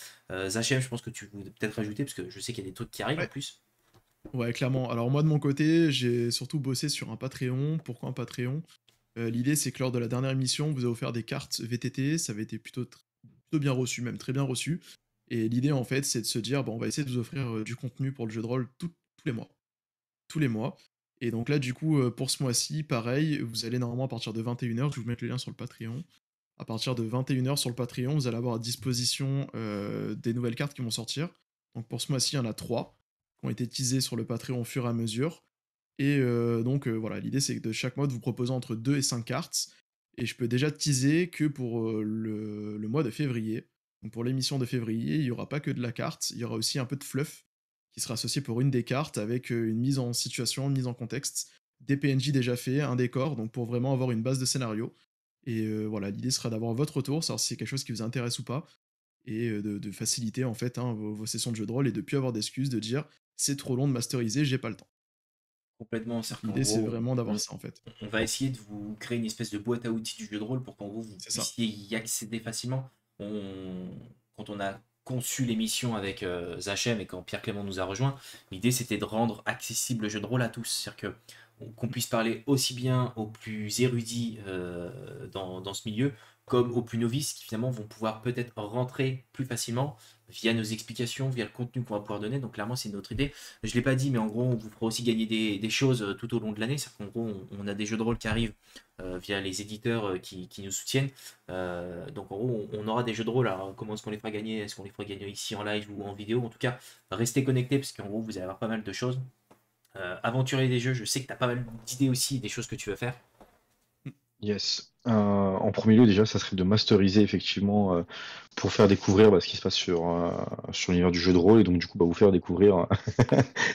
Zachem, je pense que tu voulais peut-être rajouter, parce que je sais qu'il y a des trucs qui arrivent en Ouais. plus. Ouais, clairement. Alors moi, de mon côté, j'ai surtout bossé sur un Patreon. Pourquoi un Patreon? L'idée, c'est que lors de la dernière émission, on vous a offert des cartes VTT. Ça avait été plutôt bien reçu, même très bien reçu. Et l'idée, en fait, c'est de se dire, bon, on va essayer de vous offrir du contenu pour le jeu de rôle tous les mois. Tous les mois. Et donc là, du coup, pour ce mois-ci, pareil, vous allez normalement à partir de 21h, je vais vous mettre le lien sur le Patreon. À partir de 21h sur le Patreon, vous allez avoir à disposition des nouvelles cartes qui vont sortir. Donc pour ce mois-ci, il y en a 3 qui ont été teasées sur le Patreon au fur et à mesure. Et donc voilà, l'idée c'est que de chaque mois, de vous proposer entre 2 et 5 cartes. Et je peux déjà teaser que pour le mois de février, donc pour l'émission de février, il n'y aura pas que de la carte, il y aura aussi un peu de fluff qui sera associé pour une des cartes avec une mise en situation, une mise en contexte, des PNJ déjà faits, un décor, donc pour vraiment avoir une base de scénario. Et voilà, l'idée sera d'avoir votre retour, savoir si c'est quelque chose qui vous intéresse ou pas, et de faciliter en fait hein, vos sessions de jeu de rôle et de plus avoir d'excuses de dire c'est trop long de masteriser, j'ai pas le temps. Complètement, Donc c'est qu'en l'idée c'est gros, vraiment d'avoir ça en fait. on va essayer de vous créer une espèce de boîte à outils du jeu de rôle pour qu'en gros vous C'est ça. puissiez y accéder facilement. Quand on a conçu l'émission avec Zachem et quand Pierre Clément nous a rejoint, l'idée c'était de rendre accessible le jeu de rôle à tous. C'est-à-dire qu'on puisse parler aussi bien aux plus érudits dans ce milieu comme aux plus novices qui finalement vont pouvoir peut-être rentrer plus facilement via nos explications, via le contenu qu'on va pouvoir donner. Donc clairement c'est notre idée. Je ne l'ai pas dit, mais en gros on vous fera aussi gagner des choses tout au long de l'année. C'est-à-dire qu'en gros on a des jeux de rôle qui arrivent via les éditeurs qui nous soutiennent. Donc en gros, on aura des jeux de rôle. Alors comment est-ce qu'on les fera gagner? Est-ce qu'on les fera gagner ici en live ou en vidéo? En tout cas, restez connectés parce qu'en gros, vous allez avoir pas mal de choses. Aventurer des jeux, je sais que tu as pas mal d'idées aussi, des choses que tu veux faire. Yes. En premier lieu, déjà, ça serait de masteriser effectivement pour faire découvrir ce qui se passe sur l'univers du jeu de rôle et donc du coup vous faire découvrir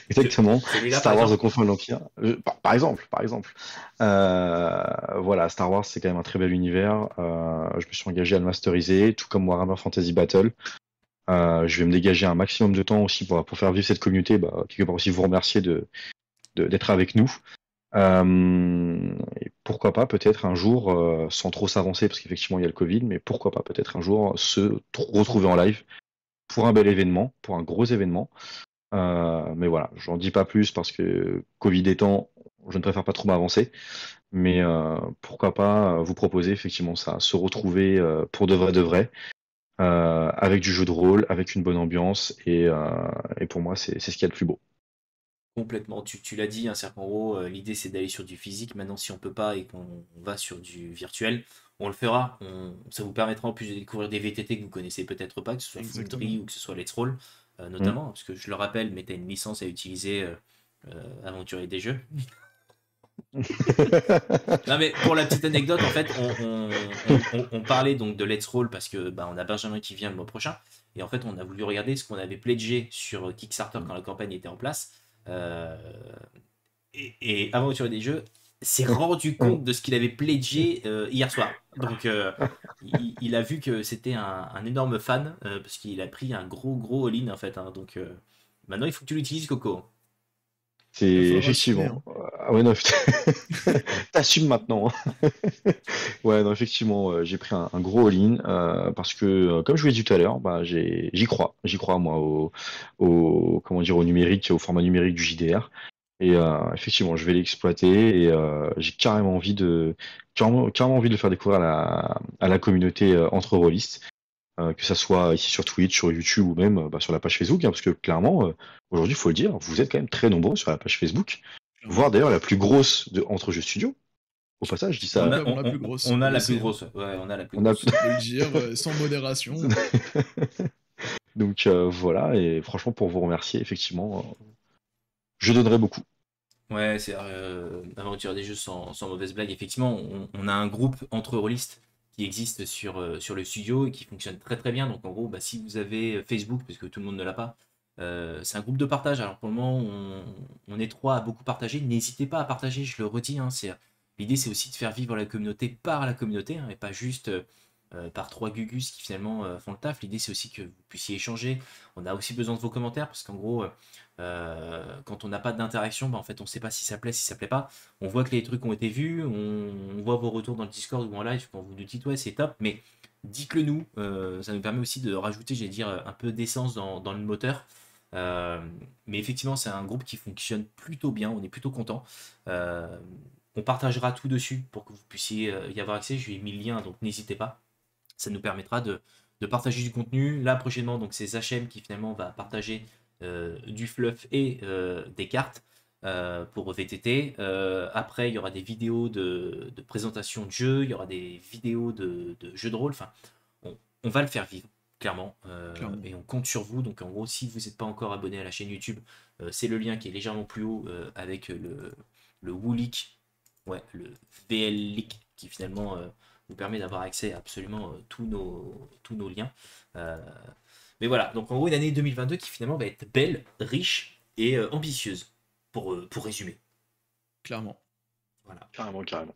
exactement Celui-là, par Star Wars The exemple. Conflict of l'Empire. Par exemple, voilà, Star Wars c'est quand même un très bel univers. Je me suis engagé à le masteriser, tout comme Warhammer Fantasy Battle. Je vais me dégager un maximum de temps aussi pour faire vivre cette communauté, quelque part aussi vous remercier d'être avec nous. Et pourquoi pas peut-être un jour, sans trop s'avancer, parce qu'effectivement il y a le Covid, mais pourquoi pas peut-être un jour se retrouver en live pour un bel événement, pour un gros événement. Mais voilà, j'en dis pas plus parce que Covid étant, je ne préfère pas trop m'avancer. Mais pourquoi pas vous proposer effectivement ça, se retrouver pour de vrai, avec du jeu de rôle, avec une bonne ambiance, et pour moi c'est ce qu'il y a de plus beau. Complètement, tu l'as dit, hein, c'est-à-dire qu'en gros, l'idée c'est d'aller sur du physique. Maintenant, si on peut pas et qu'on va sur du virtuel, on le fera. Ça vous permettra en plus de découvrir des VTT que vous connaissez peut-être pas, que ce soit Exactement. Foundry ou que ce soit Let's Roll, notamment, parce que je le rappelle, mais tu as une licence à utiliser Aventurier des jeux. Non mais pour la petite anecdote, en fait, on parlait donc de Let's Roll parce que on a Benjamin qui vient le mois prochain et en fait on a voulu regarder ce qu'on avait pledgé sur Kickstarter quand la campagne était en place euh, et Aventurier des jeux s'est rendu compte de ce qu'il avait pledgé hier soir. Donc il a vu que c'était un énorme fan parce qu'il a pris un gros all-in en fait. Hein. Donc maintenant il faut que tu l'utilises Coco. C'est Il va falloir assumer. effectivement. Ah ouais, non, t'assumes maintenant. Hein. Ouais, non, effectivement, j'ai pris un gros all-in parce que, comme je vous l'ai dit tout à l'heure, j'y crois moi comment dire, au numérique, au format numérique du JDR. Et effectivement, je vais l'exploiter et j'ai carrément envie de le faire découvrir à la communauté entre rôlistes. Que ça soit ici sur Twitch, sur YouTube ou même sur la page Facebook, hein, parce que clairement, aujourd'hui, il faut le dire, vous êtes quand même très nombreux sur la page Facebook, Clairement. voire d'ailleurs la plus grosse entre jeux studios. Au passage, je dis Nous ça. avons la plus grosse, On on a le la plus sait. Hein. grosse. Ouais, on a la plus On a... grosse. On peut le dire sans modération. Donc voilà, et franchement, pour vous remercier, effectivement, je donnerai beaucoup. Ouais, c'est Aventure des jeux sans mauvaise blague. Effectivement, on a un groupe entre rôlistes qui existe sur le studio et qui fonctionne très très bien. Donc en gros, si vous avez Facebook, parce que tout le monde ne l'a pas, c'est un groupe de partage. Alors pour le moment, on est trois à beaucoup partager. N'hésitez pas à partager, je le redis. Hein, l'idée, c'est aussi de faire vivre la communauté par la communauté hein, et pas juste par trois gugus qui finalement font le taf. L'idée, c'est aussi que vous puissiez échanger. On a aussi besoin de vos commentaires parce qu'en gros, quand on n'a pas d'interaction, en fait, on ne sait pas si ça plaît, si ça plaît pas. On voit que les trucs ont été vus, on voit vos retours dans le Discord ou en live quand vous nous dites ouais, c'est top, mais dites-le nous. Ça nous permet aussi de rajouter, j'allais dire, un peu d'essence dans le moteur. Mais effectivement, c'est un groupe qui fonctionne plutôt bien, on est plutôt content. On partagera tout dessus pour que vous puissiez y avoir accès. Je lui ai mis le lien, donc n'hésitez pas. Ça nous permettra de partager du contenu. Là, prochainement, donc c'est Zachem qui finalement va partager du fluff et des cartes. pour VTT. Après, il y aura des vidéos de présentation de jeux, il y aura des vidéos de jeux de rôle. Enfin, on va le faire vivre, clairement. Clairement. Et on compte sur vous. Donc, en gros, si vous n'êtes pas encore abonné à la chaîne YouTube, c'est le lien qui est légèrement plus haut avec le WooLeak, ouais, le VL Leak, qui finalement vous permet d'avoir accès à absolument tous nos liens. Mais voilà, donc en gros, une année 2022 qui finalement va être belle, riche et ambitieuse, pour résumer. Clairement. Voilà. Carrément, carrément.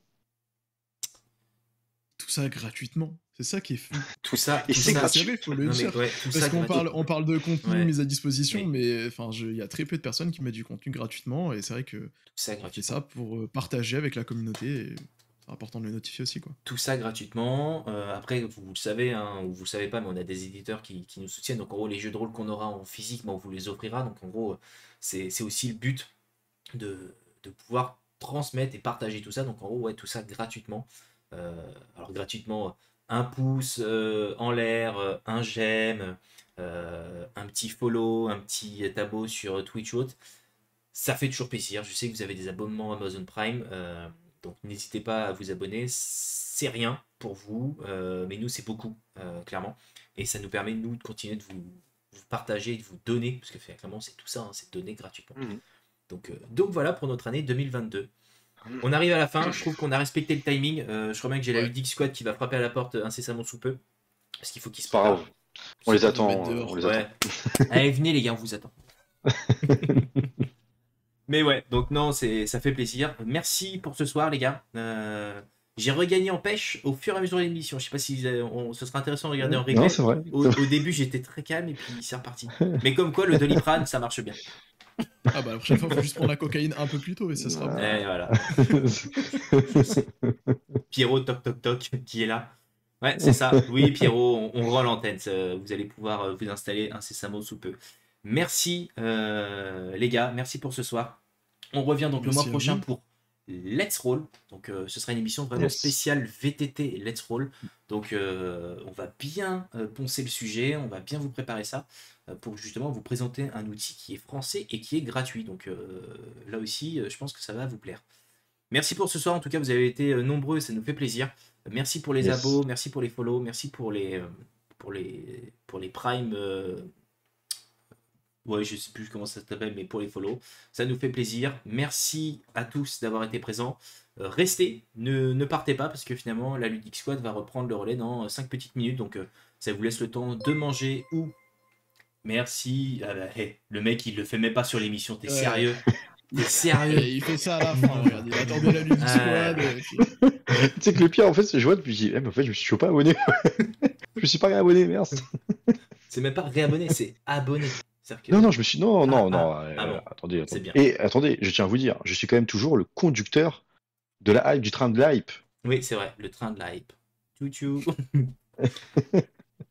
Tout ça gratuitement. C'est ça qui est fou. Tout ça, Et tout c'est ça, gratuit. Sérieux, faut le non, mais, dire. ouais, tout Parce ça qu'on gratuit. on parle de contenu Ouais. mis à disposition, Oui. mais enfin, il y a très peu de personnes qui mettent du contenu gratuitement, et c'est vrai que Tout ça on fait gratuitement. ça pour partager avec la communauté, et c'est important de le notifier aussi, quoi. Tout ça gratuitement. Après, vous le savez, hein, ou vous le savez pas, mais on a des éditeurs qui nous soutiennent. Donc en gros, les jeux de rôle qu'on aura en physique, on vous les offrira. Donc en gros, c'est aussi le but de pouvoir transmettre et partager tout ça. Donc en gros, ouais, tout ça gratuitement. Alors gratuitement, un pouce en l'air, un j'aime, un petit follow, un petit abo sur Twitch ou autre. Ça fait toujours plaisir. Je sais que vous avez des abonnements Amazon Prime, donc n'hésitez pas à vous abonner. C'est rien pour vous, mais nous c'est beaucoup, clairement. Et ça nous permet, nous, de continuer de vous partager, de vous donner, parce que clairement c'est tout ça, hein, c'est donner gratuitement. Mhm. Donc voilà pour notre année 2022. On arrive à la fin, je trouve qu'on a respecté le timing. Je crois bien que j'ai la Ouais. Ludic Squad qui va frapper à la porte incessamment sous peu, parce qu'il faut qu'ils se C'est pas préparent. grave. On les Nous attend. mettre dehors. On les Ouais. attend. Allez, venez les gars, on vous attend. Mais ouais, donc non, ça fait plaisir. Merci pour ce soir, les gars. J'ai regagné en pêche au fur et à mesure de l'émission. Je sais pas si ce sera intéressant de regarder en replay. Non, c'est vrai. Au début, j'étais très calme et puis c'est reparti. Mais comme quoi, le Doliprane, ça marche bien. Ah bah la prochaine fois, faut juste prendre la cocaïne un peu plus tôt, et ça sera bon. Et voilà. Pierrot, toc toc toc, qui est là. Ouais, c'est ça. Oui, Pierrot, on rend l'antenne. Vous allez pouvoir vous installer incessamment sous peu. Merci, les gars. Merci pour ce soir. On revient donc le Merci mois à prochain vous. pour Let's Roll. Donc, ce sera une émission vraiment Yes. spéciale VTT Let's Roll. Donc, on va bien poncer le sujet. On va bien vous préparer ça pour justement vous présenter un outil qui est français et qui est gratuit. Donc, là aussi, je pense que ça va vous plaire. Merci pour ce soir. En tout cas, vous avez été nombreux. Ça nous fait plaisir. Merci pour les Yes. abos. Merci pour les follow. Merci pour les primes. Ouais, je sais plus comment ça s'appelle, mais pour les follow. Ça nous fait plaisir. Merci à tous d'avoir été présents. Restez, ne partez pas, parce que finalement, la Ludic Squad va reprendre le relais dans 5 petites minutes. Donc, ça vous laisse le temps de manger ou. Merci. Ah bah, hey, le mec, il le fait même pas sur l'émission. T'es Ouais. sérieux? T'es sérieux? Et il fait ça à la fin, regarde, il attendait la Ludic Squad. Puis... Tu sais que le pire, en fait, je vois depuis, je dis, mais en fait, je me suis toujours pas abonné. Je me suis pas réabonné, merde. C'est même pas réabonné, c'est abonné. Que... Non, je me suis. Non, bon. Attendez. C'est bien. Et attendez, je tiens à vous dire, je suis quand même toujours le conducteur de la hype, du train de la hype. Oui, c'est vrai, le train de la hype. Tchou.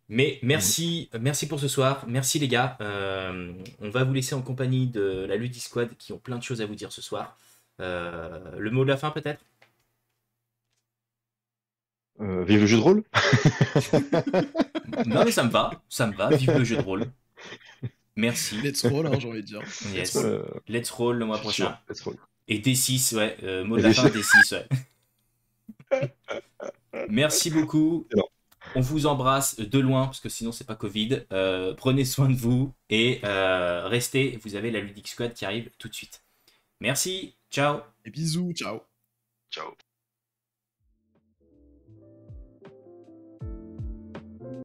Mais merci pour ce soir. Merci les gars. On va vous laisser en compagnie de la Ludic Squad qui ont plein de choses à vous dire ce soir. Le mot de la fin peut-être? Vive le jeu de rôle. Non mais ça me va. Vive le jeu de rôle. Merci. Let's roll, hein, j'ai envie de dire. Yes. Let's roll le mois prochain. Let's roll. Et D6, ouais. Mot de la fin, D6, ouais. Merci beaucoup. On vous embrasse de loin, parce que sinon c'est pas Covid. Prenez soin de vous et restez. Vous avez la Ludic Squad qui arrive tout de suite. Merci. Ciao. Et bisous, ciao. Ciao.